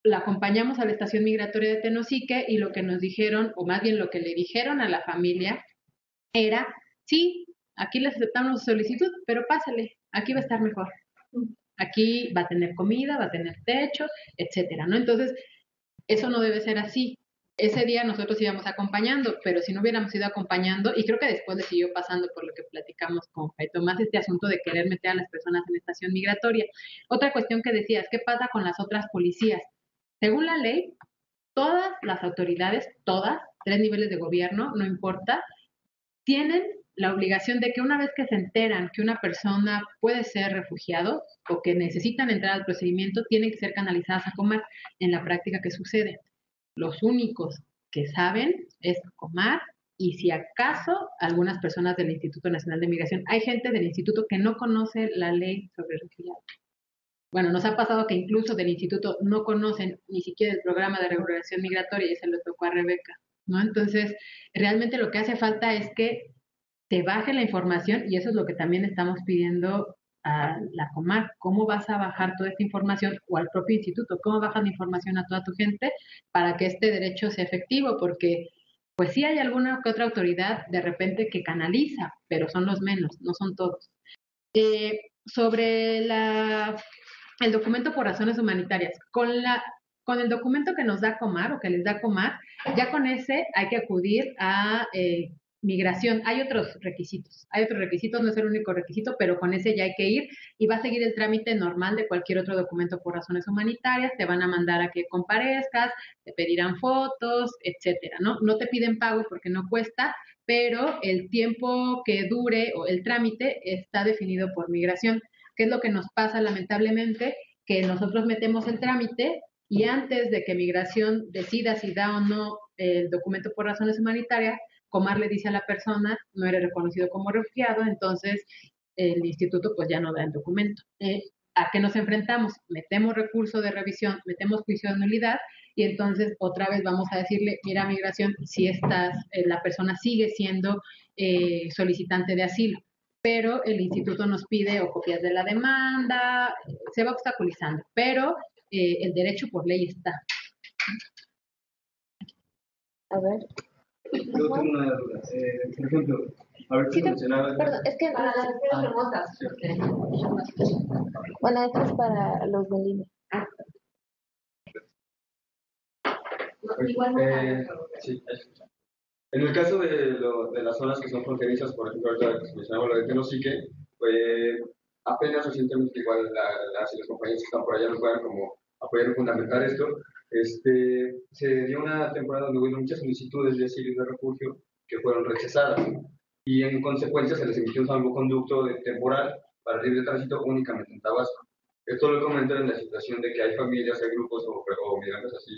La acompañamos a la estación migratoria de Tenosique y lo que nos dijeron, o más bien lo que le dijeron a la familia, era, sí, aquí les aceptamos su solicitud, pero pásale, aquí va a estar mejor. Aquí va a tener comida, va a tener techo, etcétera, ¿no? Entonces, eso no debe ser así. Ese día nosotros íbamos acompañando, pero si no hubiéramos ido acompañando, y creo que después le siguió pasando por lo que platicamos con Jai Tomás, este asunto de querer meter a las personas en estación migratoria. Otra cuestión que decías, ¿qué pasa con las otras policías? Según la ley, todas las autoridades, todas, 3 niveles de gobierno, no importa, tienen la obligación de que una vez que se enteran que una persona puede ser refugiado o que necesitan entrar al procedimiento, tienen que ser canalizadas a Comar. En la práctica, ¿qué sucede? Los únicos que saben es Comar y si acaso algunas personas del Instituto Nacional de Migración. Hay gente del instituto que no conoce la ley sobre refugiados. Bueno, nos ha pasado que incluso del instituto no conocen ni siquiera el programa de regulación migratoria y se lo tocó a Rebeca, ¿no? Entonces, realmente lo que hace falta es que te baje la información y eso es lo que también estamos pidiendo a la Comar. ¿Cómo vas a bajar toda esta información o al propio instituto? ¿Cómo bajas la información a toda tu gente para que este derecho sea efectivo? Porque pues sí hay alguna que otra autoridad de repente que canaliza, pero son los menos, no son todos. Sobre el documento por razones humanitarias, con el documento que nos da Comar o que les da Comar, ya con ese hay que acudir a migración. Hay otros requisitos, no es el único requisito, pero con ese ya hay que ir y va a seguir el trámite normal de cualquier otro documento por razones humanitarias. Te van a mandar a que comparezcas, te pedirán fotos, etcétera, ¿no? No te piden pago porque no cuesta, pero el tiempo que dure o el trámite está definido por migración. ¿Qué es lo que nos pasa lamentablemente? Que nosotros metemos el trámite y antes de que migración decida si da o no el documento por razones humanitarias, Comar le dice a la persona, no eres reconocido como refugiado, entonces el instituto pues ya no da el documento. ¿A qué nos enfrentamos? Metemos recurso de revisión, metemos juicio de nulidad y entonces otra vez vamos a decirle, mira migración, si la persona sigue siendo solicitante de asilo, pero el instituto nos pide o copias de la demanda, se va obstaculizando, pero el derecho por ley está. A ver. Yo tengo una duda. Por ejemplo, a ver si mencionaba. Perdón, es que para las redes remotas. Bueno, esto es para los de línea. Sí. En el caso de las zonas que son fronterizas, por ejemplo, ahorita mencionaba lo de Tenosique, pues apenas recientemente igual las compañías que están por allá nos puedan como apoyar en fundamentar esto. Se dio una temporada donde hubo muchas solicitudes de asilo y de refugio que fueron rechazadas y en consecuencia se les emitió un salvoconducto temporal para libre tránsito únicamente en Tabasco. Esto lo comento en la situación de que hay familias, hay grupos o migrantes así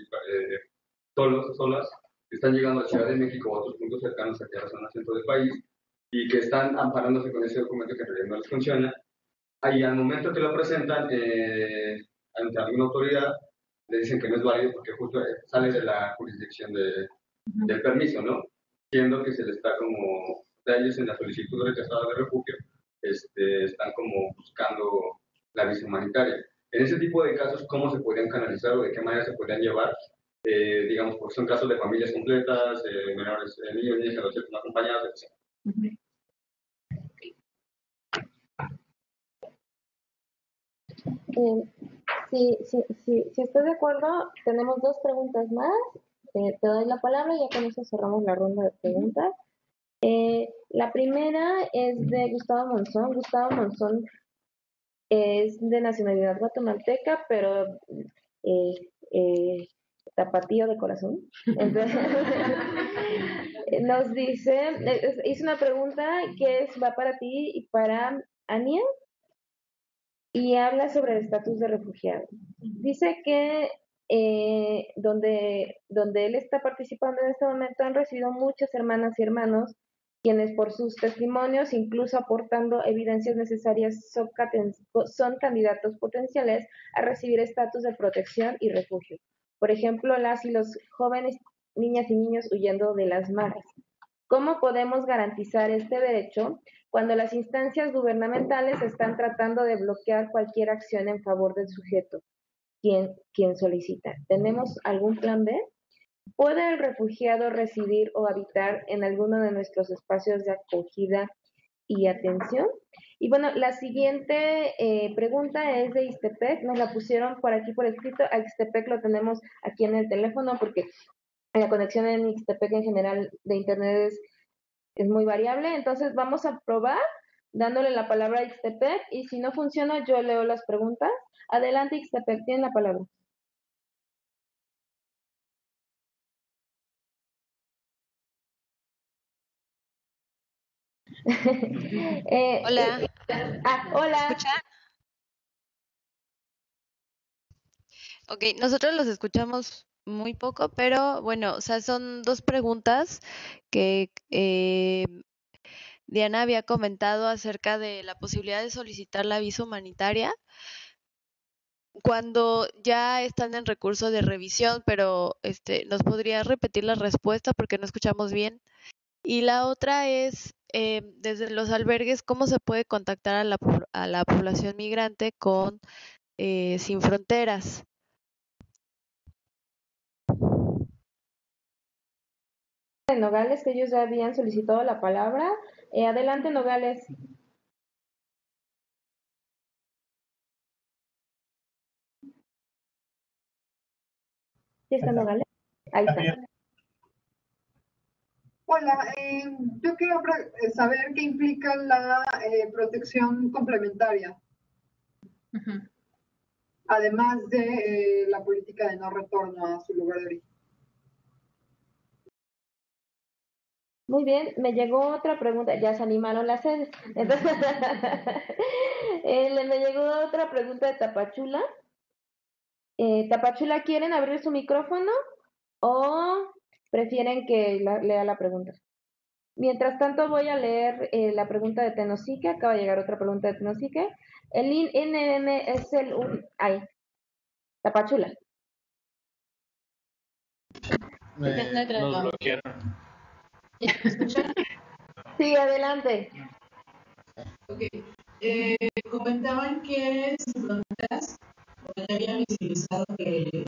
solas que están llegando a Ciudad de México o a otros puntos cercanos aquí a la zona centro del país y que están amparándose con ese documento que en realidad no les funciona. Ahí al momento que lo presentan ante alguna autoridad, le dicen que no es válido porque justo sale de la jurisdicción del permiso, ¿no? Siendo que se le está como, de ellos en la solicitud rechazada de refugio, están como buscando la visa humanitaria. En ese tipo de casos, ¿cómo se podrían canalizar o de qué manera se podrían llevar? Digamos, porque son casos de familias completas, menores, niños, niñas, adolescentes no acompañados, etc. Si estoy de acuerdo, tenemos dos preguntas más. Te doy la palabra y ya con eso cerramos la ronda de preguntas. La primera es de Gustavo Monzón. Gustavo Monzón es de nacionalidad guatemalteca, pero tapatío de corazón. Entonces, nos dice, hizo una pregunta que va para ti y para Ania y habla sobre el estatus de refugiado. Dice que donde él está participando en este momento han recibido muchas hermanas y hermanos quienes por sus testimonios, incluso aportando evidencias necesarias, son candidatos potenciales a recibir estatus de protección y refugio. Por ejemplo, las y los jóvenes, niñas y niños huyendo de las maras. ¿Cómo podemos garantizar este derecho cuando las instancias gubernamentales están tratando de bloquear cualquier acción en favor del sujeto, quien solicita. ¿Tenemos algún plan B? ¿Puede el refugiado residir o habitar en alguno de nuestros espacios de acogida y atención? Y bueno, la siguiente pregunta es de Ixtepec, nos la pusieron por aquí por escrito. A Ixtepec lo tenemos aquí en el teléfono porque la conexión en Ixtepec en general de internet es muy variable. Entonces vamos a probar dándole la palabra a Ixtepec, y si no funciona yo leo las preguntas. Adelante, Ixtepec, tiene la palabra. Hola, Hola. ¿me escucha? Ok, nosotros los escuchamos muy poco, pero bueno, o sea, son dos preguntas que Diana había comentado acerca de la posibilidad de solicitar la visa humanitaria cuando ya están en recurso de revisión, pero ¿nos podría repetir la respuesta porque no escuchamos bien? Y la otra es, desde los albergues, ¿cómo se puede contactar a a la población migrante con Sin Fronteras? Nogales, que ellos ya habían solicitado la palabra. Adelante, Nogales. ¿Sí está Nogales? Ahí está. Hola, yo quiero saber qué implica la protección complementaria, además de la política de no retorno a su lugar de origen. Muy bien, me llegó otra pregunta, ya se animaron las sedes. Entonces, me llegó otra pregunta de Tapachula. Tapachula, ¿quieren abrir su micrófono o prefieren que lea la pregunta? Mientras tanto voy a leer la pregunta de Tenosique. Acaba de llegar otra pregunta de Tenosique. El INM es Ay, Tapachula. Nos bloquearon. Sí, adelante. Ok. Comentaban que Sin Fronteras ya había visibilizado que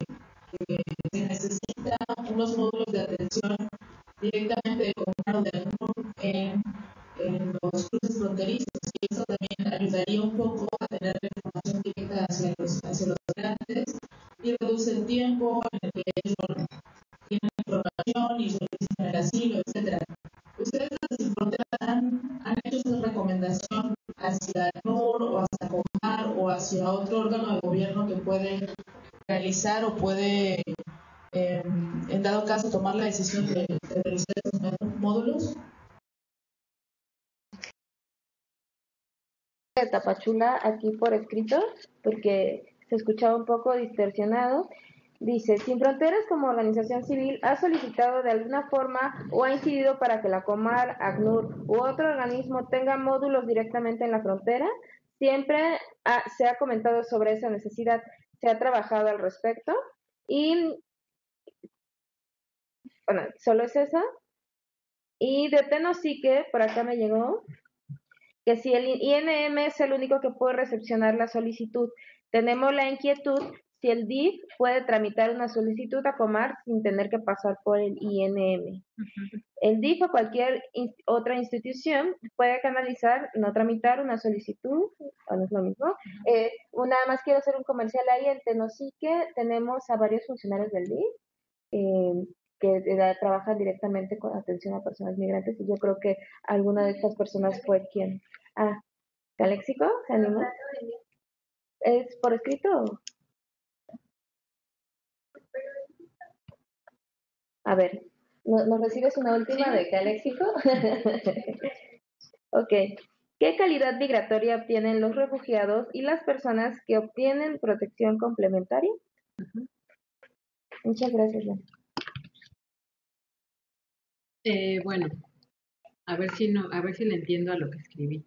se necesitan unos módulos de atención directamente de Comar de ACNUR en los cruces fronterizos, y eso también ayudaría un poco a tener la información directa hacia los migrantes y reduce el tiempo en el que ellos tienen información y solicitan el asilo, etcétera. ¿Ustedes desde Sin Fronteras han hecho esa recomendación hacia el NUR o hacia COMAR o hacia otro órgano de gobierno que puede realizar o puede, en dado caso, tomar la decisión de realizar estos módulos? De Tapachula aquí por escrito, porque se escuchaba un poco distorsionado. Dice, Sin Fronteras como organización civil ha solicitado de alguna forma o ha incidido para que la Comar, ACNUR u otro organismo tenga módulos directamente en la frontera. Siempre se ha comentado sobre esa necesidad, se ha trabajado al respecto y, bueno, solo es esa. Y de Tenosique, por acá me llegó, que si el INM es el único que puede recepcionar la solicitud, tenemos la inquietud si el DIF puede tramitar una solicitud a Comar sin tener que pasar por el INM. El DIF o cualquier otra institución puede canalizar, no tramitar una solicitud, o no es lo mismo. Nada más quiero hacer un comercial ahí. En Tenosique tenemos a varios funcionarios del DIF que trabajan directamente con atención a personas migrantes, y yo creo que alguna de estas personas fue quien... ¿Caléxico? ¿Se animó? ¿Es por escrito? A ver, ¿nos recibes una última de Caléxico? Ok. ¿Qué calidad migratoria obtienen los refugiados y las personas que obtienen protección complementaria? Muchas gracias, Lana. Bueno, a ver si le entiendo a lo que escribí.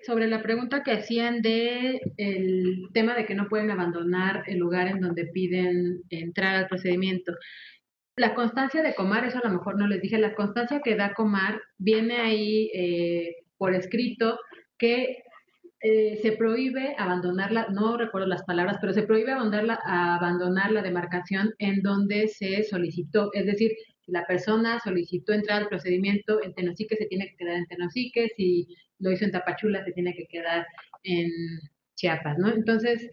Sobre la pregunta que hacían de el tema de que no pueden abandonar el lugar en donde piden entrar al procedimiento. La constancia de Comar, eso a lo mejor no les dije, la constancia que da Comar viene ahí por escrito que se prohíbe abandonarla, no recuerdo las palabras, pero se prohíbe abandonar la demarcación en donde se solicitó. Es decir, si la persona solicitó entrar al procedimiento en Tenosique, se tiene que quedar en Tenosique; si lo hizo en Tapachula, se tiene que quedar en Chiapas, ¿no? Entonces,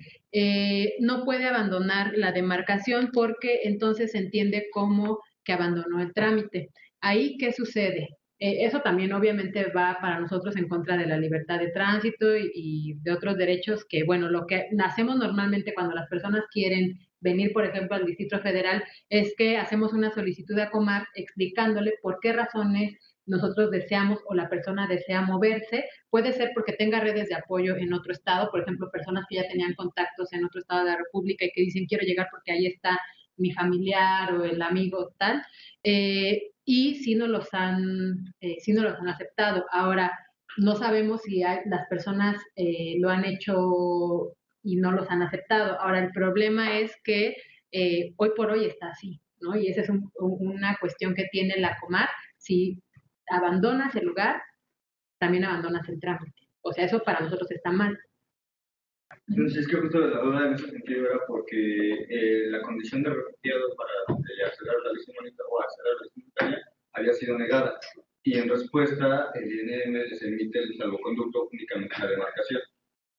no puede abandonar la demarcación porque entonces se entiende como que abandonó el trámite. Ahí, ¿qué sucede? Eso también obviamente va para nosotros en contra de la libertad de tránsito y de otros derechos que, bueno, lo que hacemos normalmente cuando las personas quieren venir, por ejemplo, al Distrito Federal, es que hacemos una solicitud a Comar explicándole por qué razones nosotros deseamos o la persona desea moverse. Puede ser porque tenga redes de apoyo en otro estado, por ejemplo, personas que ya tenían contactos en otro estado de la República y que dicen quiero llegar porque ahí está mi familiar o el amigo tal, y si no los han aceptado. Ahora, no sabemos si las personas lo han hecho y no los han aceptado. Ahora, el problema es que hoy por hoy está así, ¿no? Y esa es una cuestión que tiene la Comar. Si abandonas el lugar, también abandonas el trámite. O sea, eso para nosotros está mal. Entonces, es que justo la duda en ese sentido era porque la condición de refugiado para acceder a la lista humanitaria o acceder a la lista humanitaria había sido negada. Y en respuesta, el INM les emite el salvoconducto únicamente en la demarcación.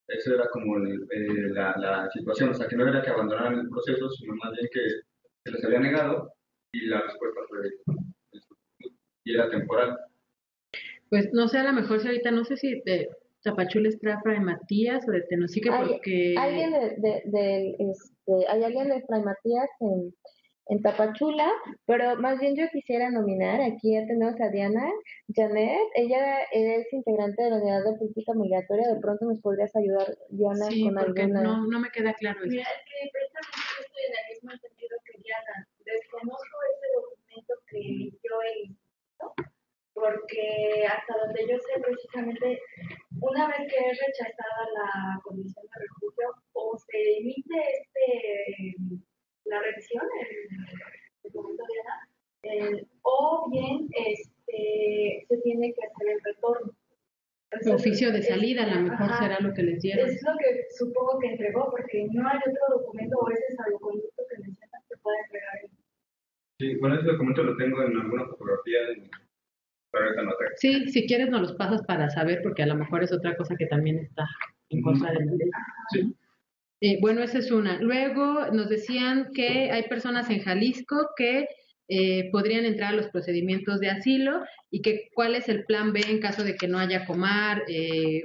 Esa era como la situación, o sea, que no era que abandonaran el proceso, sino más bien que se les había negado y la respuesta fue y era temporal. Pues no sé, a lo mejor si ahorita, no sé si de Tapachula es Fray Matías o de Tenosique, porque... Hay alguien de Fray Matías en Tapachula, pero más bien yo quisiera nominar, aquí ya tenemos a Diana Janet, ella es integrante de la Unidad de Política Migratoria. De pronto nos podrías ayudar, Diana, sí, con porque alguna... no me queda claro eso. Mira, es que precisamente estoy en el mismo sentido que Diana. Desconozco ese documento que emitió el instituto, porque hasta donde yo sé, precisamente, una vez que es rechazada la condición de refugio, o se emite la revisión, el documento de Diana, o bien se tiene que hacer el retorno. Entonces, oficio de salida, a lo mejor será lo que les dieron. Es lo que supongo que entregó, porque no hay otro documento o ese salvoconducto que mencionas que pueda entregar. Sí, bueno, ese documento lo tengo en alguna fotografía Sí, si quieres nos los pasas para saber, porque a lo mejor es otra cosa que también está en contra de la ley. Sí. Bueno, esa es una. Luego nos decían que hay personas en Jalisco que podrían entrar a los procedimientos de asilo y que cuál es el plan B en caso de que no haya Comar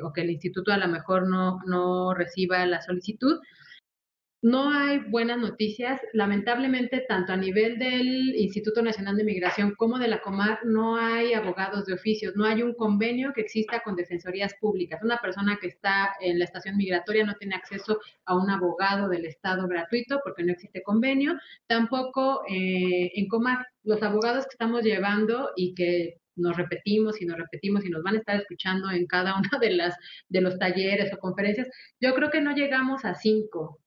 o que el instituto a lo mejor no reciba la solicitud. No hay buenas noticias. Lamentablemente, tanto a nivel del Instituto Nacional de Migración como de la Comar, no hay abogados de oficios, no hay un convenio que exista con defensorías públicas. Una persona que está en la estación migratoria no tiene acceso a un abogado del Estado gratuito porque no existe convenio. Tampoco en Comar. Los abogados que estamos llevando y que nos repetimos y nos van a estar escuchando en cada una de los talleres o conferencias, yo creo que no llegamos a 5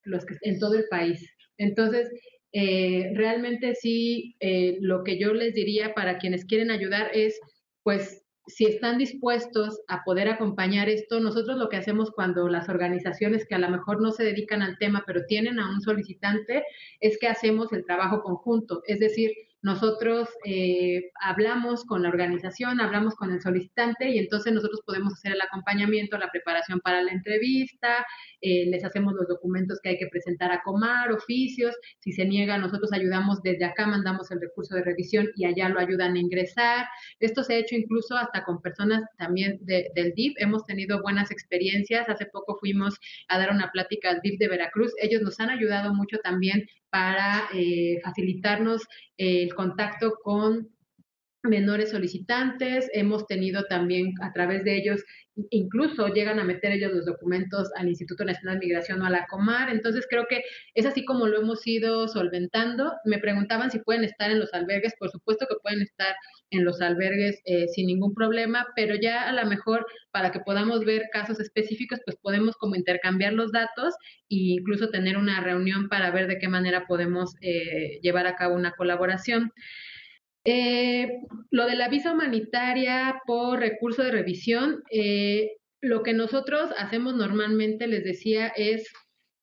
en todo el país. Entonces, realmente sí, lo que yo les diría para quienes quieren ayudar es, pues, si están dispuestos a poder acompañar esto. Nosotros lo que hacemos cuando las organizaciones que a lo mejor no se dedican al tema, pero tienen a un solicitante, es que hacemos el trabajo conjunto. Es decir, nosotros hablamos con la organización, hablamos con el solicitante y entonces nosotros podemos hacer el acompañamiento, la preparación para la entrevista, les hacemos los documentos que hay que presentar a Comar, oficios. Si se niega, nosotros ayudamos desde acá, mandamos el recurso de revisión y allá lo ayudan a ingresar. Esto se ha hecho incluso hasta con personas también del DIF. Hemos tenido buenas experiencias. Hace poco fuimos a dar una plática al DIF de Veracruz. Ellos nos han ayudado mucho también para facilitarnos el contacto con menores solicitantes. Hemos tenido también a través de ellos, incluso llegan a meter ellos los documentos al Instituto Nacional de Migración o a la Comar. Entonces creo que es así como lo hemos ido solventando. Me preguntaban si pueden estar en los albergues. Por supuesto que pueden estar en los albergues sin ningún problema, pero ya a lo mejor para que podamos ver casos específicos, pues podemos como intercambiar los datos e incluso tener una reunión para ver de qué manera podemos llevar a cabo una colaboración. Lo de la visa humanitaria por recurso de revisión, lo que nosotros hacemos normalmente, les decía, es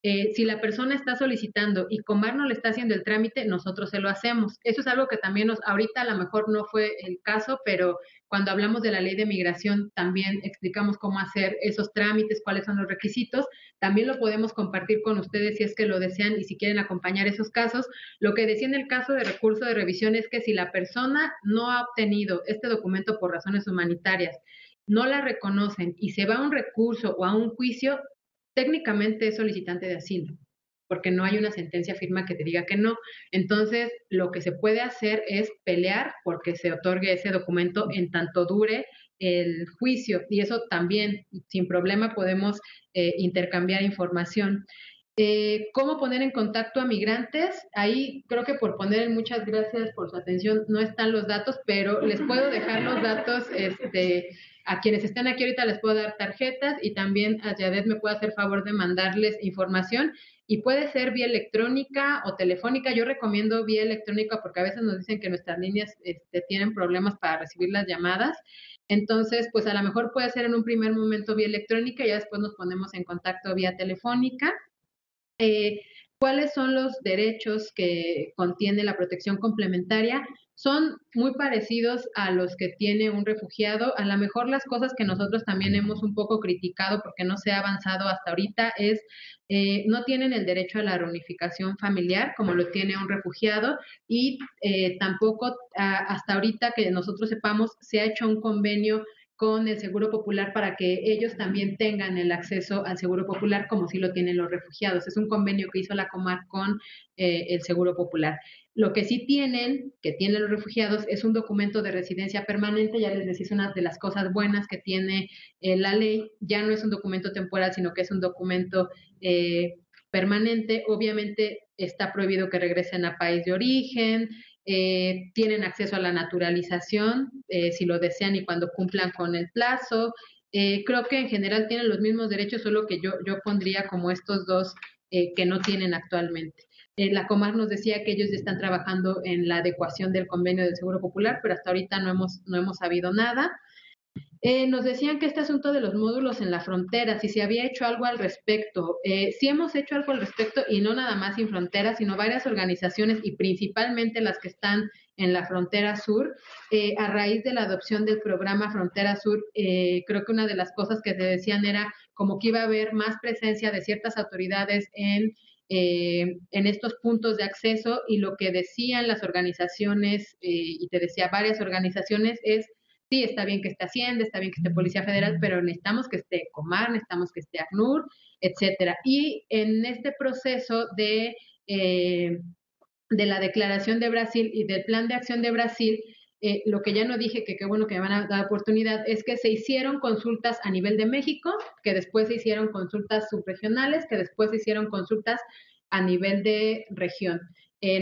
si la persona está solicitando y Comar no le está haciendo el trámite, nosotros se lo hacemos. Eso es algo que también ahorita a lo mejor no fue el caso, pero cuando hablamos de la ley de migración también explicamos cómo hacer esos trámites, cuáles son los requisitos. También lo podemos compartir con ustedes si es que lo desean y si quieren acompañar esos casos. Lo que decía en el caso de recurso de revisión es que si la persona no ha obtenido este documento por razones humanitarias, no la reconocen y se va a un recurso o a un juicio, técnicamente es solicitante de asilo, porque no hay una sentencia firme que te diga que no. Entonces, lo que se puede hacer es pelear porque se otorgue ese documento en tanto dure el juicio, y eso también, sin problema, podemos intercambiar información. ¿Cómo poner en contacto a migrantes? Ahí creo que por poner muchas gracias por su atención no están los datos, pero les puedo dejar los datos, a quienes están aquí ahorita les puedo dar tarjetas y también a Yadet me puede hacer favor de mandarles información y puede ser vía electrónica o telefónica. Yo recomiendo vía electrónica porque a veces nos dicen que nuestras líneas tienen problemas para recibir las llamadas. Entonces, pues a lo mejor puede ser en un primer momento vía electrónica y ya después nos ponemos en contacto vía telefónica. ¿Cuáles son los derechos que contiene la protección complementaria? Son muy parecidos a los que tiene un refugiado. A lo mejor las cosas que nosotros también hemos un poco criticado porque no se ha avanzado hasta ahorita es no tienen el derecho a la reunificación familiar como lo tiene un refugiado y tampoco hasta ahorita que nosotros sepamos se ha hecho un convenio con el Seguro Popular para que ellos también tengan el acceso al Seguro Popular como si lo tienen los refugiados. Es un convenio que hizo la Comar con el Seguro Popular. Lo que sí tienen, que tienen los refugiados, es un documento de residencia permanente. Ya les decía, es una de las cosas buenas que tiene la ley. Ya no es un documento temporal, sino que es un documento permanente. Obviamente está prohibido que regresen a país de origen, tienen acceso a la naturalización si lo desean y cuando cumplan con el plazo. Creo que en general tienen los mismos derechos, solo que yo pondría como estos dos que no tienen actualmente. La Comar nos decía que ellos están trabajando en la adecuación del convenio del Seguro Popular, pero hasta ahorita no hemos sabido nada. Nos decían que este asunto de los módulos en la frontera, si se había hecho algo al respecto. Sí hemos hecho algo al respecto y no nada más Sin Fronteras, sino varias organizaciones y principalmente las que están en la frontera sur. A raíz de la adopción del programa Frontera Sur, creo que una de las cosas que se decían era como que iba a haber más presencia de ciertas autoridades en estos puntos de acceso, y lo que decían las organizaciones, y te decía varias organizaciones, es sí, está bien que esté Hacienda, está bien que esté Policía Federal, pero necesitamos que esté Comar, necesitamos que esté ACNUR, etcétera. Y en este proceso de la declaración de Brasil y del plan de acción de Brasil, lo que ya no dije, que qué bueno que me van a dar oportunidad, es que se hicieron consultas a nivel de México, que después se hicieron consultas subregionales, que después se hicieron consultas a nivel de región.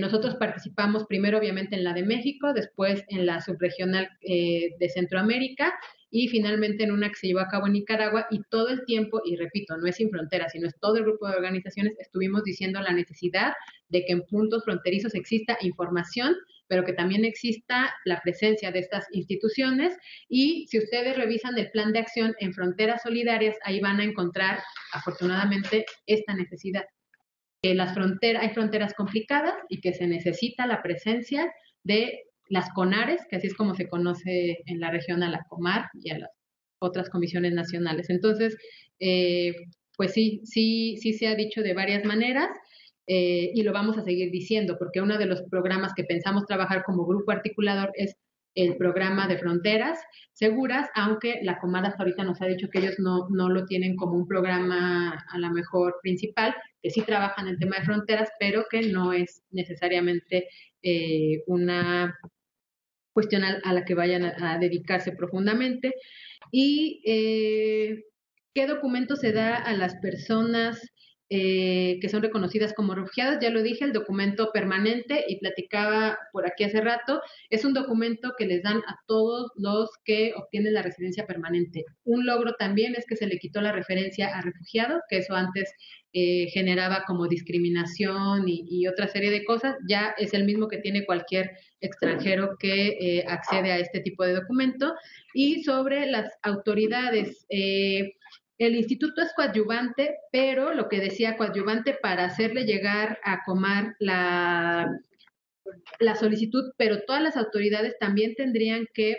Nosotros participamos primero obviamente en la de México, después en la subregional de Centroamérica y finalmente en una que se llevó a cabo en Nicaragua, y todo el tiempo, y repito, no es Sin Fronteras, sino es todo el grupo de organizaciones, estuvimos diciendo la necesidad de que en puntos fronterizos exista información, pero que también exista la presencia de estas instituciones. Y si ustedes revisan el plan de acción en Fronteras Solidarias, ahí van a encontrar afortunadamente esta necesidad. Que hay fronteras complicadas y que se necesita la presencia de las CONARES, que así es como se conoce en la región a la Comar y a las otras comisiones nacionales. Entonces, pues sí se ha dicho de varias maneras y lo vamos a seguir diciendo, porque uno de los programas que pensamos trabajar como grupo articulador es el programa de fronteras seguras, aunque la Comar hasta ahorita nos ha dicho que ellos no lo tienen como un programa a lo mejor principal, que sí trabajan en el tema de fronteras, pero que no es necesariamente una cuestión a la que vayan a dedicarse profundamente. Y ¿qué documento se da a las personas que son reconocidas como refugiados. Ya lo dije, el documento permanente, y platicaba por aquí hace rato, es un documento que les dan a todos los que obtienen la residencia permanente. Un logro también es que se le quitó la referencia a refugiado, que eso antes generaba como discriminación y otra serie de cosas. Ya es el mismo que tiene cualquier extranjero que accede a este tipo de documento. Y sobre las autoridades, el instituto es coadyuvante, pero lo que decía coadyuvante para hacerle llegar a Comar la solicitud, pero todas las autoridades también tendrían que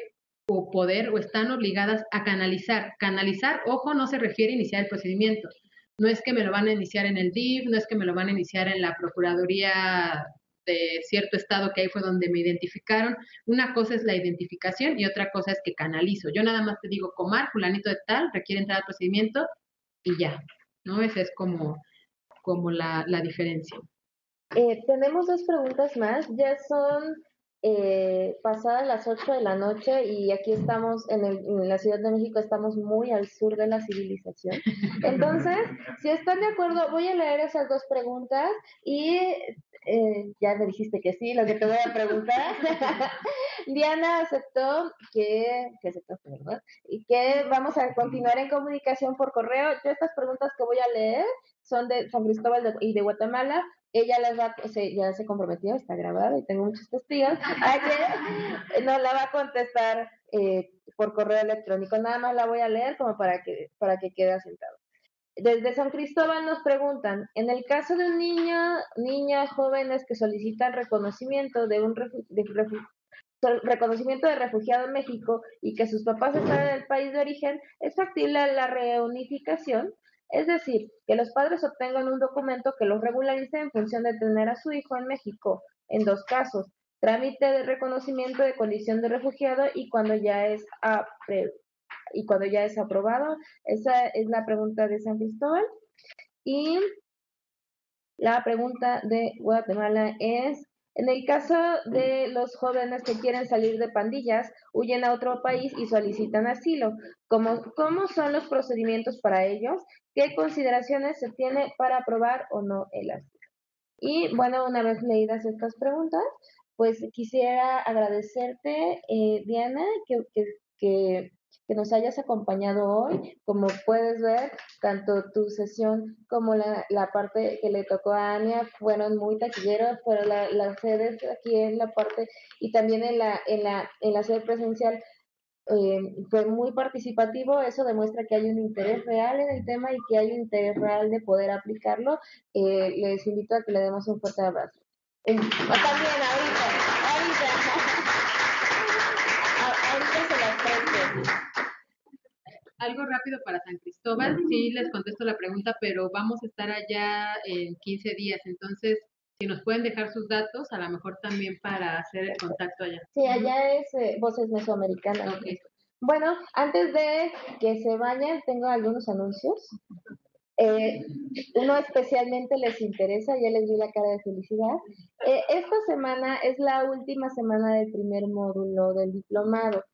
o poder o están obligadas a canalizar. Canalizar, ojo, no se refiere a iniciar el procedimiento. No es que me lo van a iniciar en el DIF, no es que me lo van a iniciar en la Procuraduría de cierto estado, que ahí fue donde me identificaron. Una cosa es la identificación y otra cosa es que canalizo. Yo nada más te digo, Comar, fulanito de tal, requiere entrar al procedimiento y ya, ¿no? Esa es como la diferencia. Tenemos dos preguntas más. Ya son pasadas las 8 de la noche y aquí estamos en la Ciudad de México, estamos muy al sur de la civilización. Entonces, si están de acuerdo, voy a leer esas dos preguntas y ya me dijiste que sí, lo que te voy a preguntar. Diana aceptó que aceptó, ¿verdad? Y que vamos a continuar en comunicación por correo. Yo estas preguntas que voy a leer son de San Cristóbal y de Guatemala. Ella ya se comprometió, está grabada y tengo muchos testigos, a que no la va a contestar por correo electrónico. Nada más la voy a leer como para que quede asentado. Desde San Cristóbal nos preguntan, en el caso de un niña, jóvenes que solicitan reconocimiento de un reconocimiento de refugiado en México y que sus papás están en el país de origen, ¿es factible la reunificación? Es decir, que los padres obtengan un documento que los regularice en función de tener a su hijo en México, en dos casos, trámite de reconocimiento de condición de refugiado y cuando ya es aprobado. Esa es la pregunta de San Cristóbal. Y la pregunta de Guatemala es, en el caso de los jóvenes que quieren salir de pandillas, huyen a otro país y solicitan asilo, ¿cómo son los procedimientos para ellos? ¿Qué consideraciones se tiene para aprobar o no el asilo? Y bueno, una vez leídas estas preguntas, pues quisiera agradecerte, Diana, que nos hayas acompañado hoy. Como puedes ver, tanto tu sesión como la parte que le tocó a Ania fueron muy taquilleros, fueron las sedes aquí en la parte y también en la sede presencial. Fue muy participativo, eso demuestra que hay un interés real en el tema y que hay un interés real de poder aplicarlo. Les invito a que le demos un fuerte abrazo. También ahorita se las traigo. Algo rápido para San Cristóbal, sí les contesto la pregunta, pero vamos a estar allá en 15 días, entonces si nos pueden dejar sus datos, a lo mejor también para hacer el contacto allá. Sí, allá es Voces Mesoamericanas. Okay. Bueno, antes de que se vayan, tengo algunos anuncios. Uno especialmente les interesa, ya les vi la cara de felicidad. Esta semana es la última semana del primer módulo del diplomado.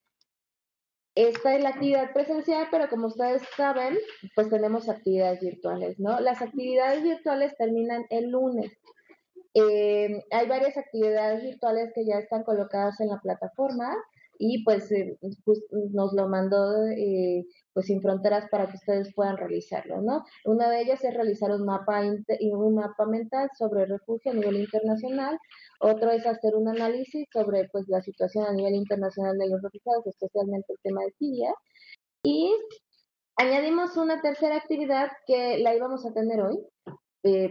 Esta es la actividad presencial, pero como ustedes saben, pues tenemos actividades virtuales, ¿no? Las actividades virtuales terminan el lunes. Hay varias actividades virtuales que ya están colocadas en la plataforma y pues nos lo mandó pues Sin Fronteras para que ustedes puedan realizarlo, ¿no? Una de ellas es realizar un mapa mental sobre el refugio a nivel internacional. Otro es hacer un análisis sobre pues la situación a nivel internacional de los refugiados, especialmente el tema de Siria. Y añadimos una tercera actividad que la íbamos a tener hoy,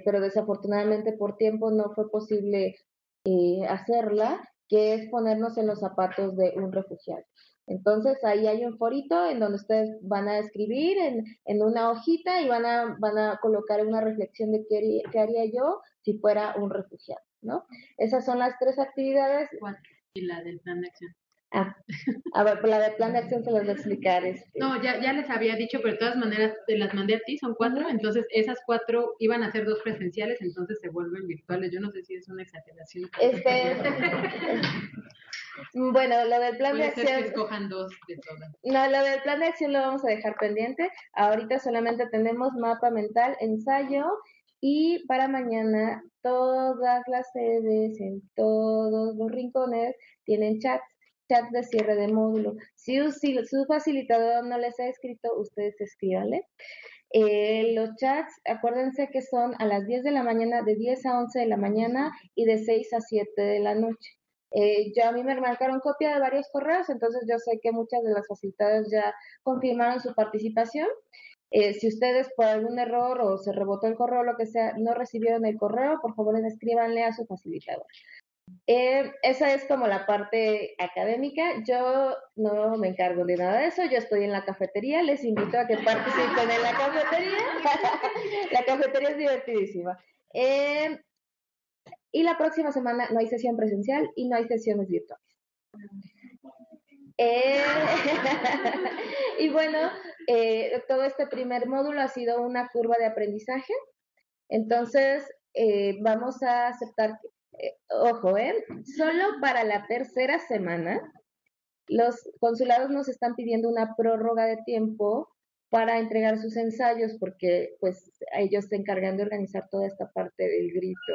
pero desafortunadamente por tiempo no fue posible hacerla, que es ponernos en los zapatos de un refugiado. Entonces ahí hay un forito en donde ustedes van a escribir en una hojita y van a colocar una reflexión de qué haría yo si fuera un refugiado, ¿no? Esas son las tres actividades. Y la del plan de acción. A ver, la del plan de acción se los voy a explicar. No, ya les había dicho, pero de todas maneras te las mandé a ti, son 4, entonces esas 4 iban a ser 2 presenciales, entonces se vuelven virtuales. Yo no sé si es una exageración. Bueno, lo del plan de acción. Puede ser que escojan 2 de todas. No, lo del plan de acción lo vamos a dejar pendiente. Ahorita solamente tenemos mapa mental, ensayo Y para mañana todas las sedes en todos los rincones tienen chats de cierre de módulo. Si su facilitador no les ha escrito, ustedes escríbanle. Los chats, acuérdense que son a las 10 de la mañana, de 10 a 11 de la mañana y de 6 a 7 de la noche. A mí me marcaron copia de varios correos, entonces yo sé que muchas de las facilitadoras ya confirmaron su participación. Si ustedes por algún error o se rebotó el correo o lo que sea, no recibieron el correo, por favor escríbanle a su facilitador. Esa es como la parte académica. Yo no me encargo de nada de eso. Yo estoy en la cafetería. Les invito a que participen en la cafetería. La cafetería es divertidísima. Y la próxima semana no hay sesión presencial y no hay sesiones virtuales. Y bueno, todo este primer módulo ha sido una curva de aprendizaje. Entonces, vamos a aceptar, ojo, solo para la tercera semana, los consulados nos están pidiendo una prórroga de tiempo para entregar sus ensayos, porque pues ellos se encargan de organizar toda esta parte del grito,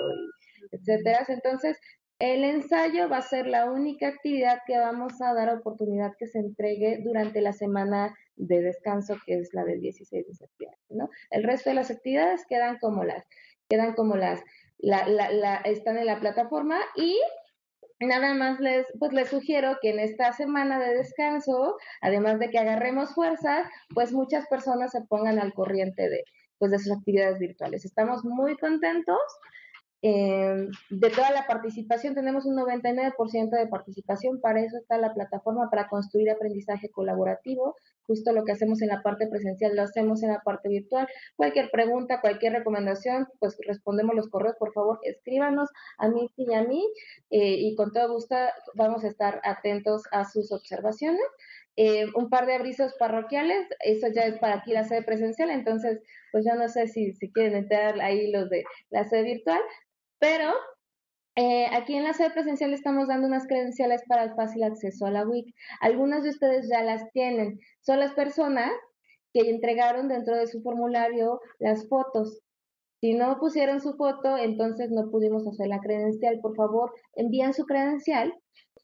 etcétera. Entonces, el ensayo va a ser la única actividad que vamos a dar oportunidad que se entregue durante la semana de descanso, que es la del 16 de septiembre, ¿no? El resto de las actividades quedan como están en la plataforma. Y nada más les sugiero que en esta semana de descanso, además de que agarremos fuerzas, pues muchas personas se pongan al corriente de sus actividades virtuales. Estamos muy contentos. De toda la participación, tenemos un 99% de participación. Para eso está la plataforma, para construir aprendizaje colaborativo. Justo lo que hacemos en la parte presencial lo hacemos en la parte virtual. Cualquier pregunta, cualquier recomendación, pues respondemos los correos. Por favor, escríbanos a mí y a mí, y con todo gusto vamos a estar atentos a sus observaciones. Un par de avisos parroquiales, eso ya es para aquí la sede presencial, entonces pues yo no sé si quieren entrar ahí los de la sede virtual, pero aquí en la sede presencial estamos dando unas credenciales para el fácil acceso a la WIC. Algunas de ustedes ya las tienen, son las personas que entregaron dentro de su formulario las fotos. Si no pusieron su foto, entonces no pudimos hacer la credencial. Por favor, envíen su credencial.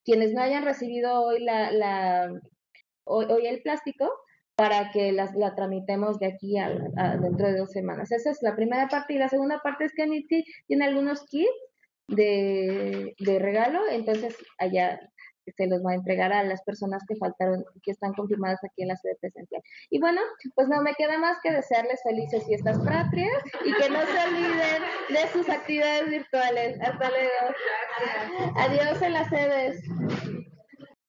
Quienes no hayan recibido hoy hoy el plástico, para que la tramitemos de aquí a dentro de 2 semanas. Esa es la primera parte. Y la segunda parte es que Anity tiene algunos kits de regalo, entonces allá se los va a entregar a las personas que faltaron, que están confirmadas aquí en la sede presencial. Y bueno, pues no me queda más que desearles felices fiestas patrias y que no se olviden de sus actividades virtuales. Hasta luego. Adiós en las sedes.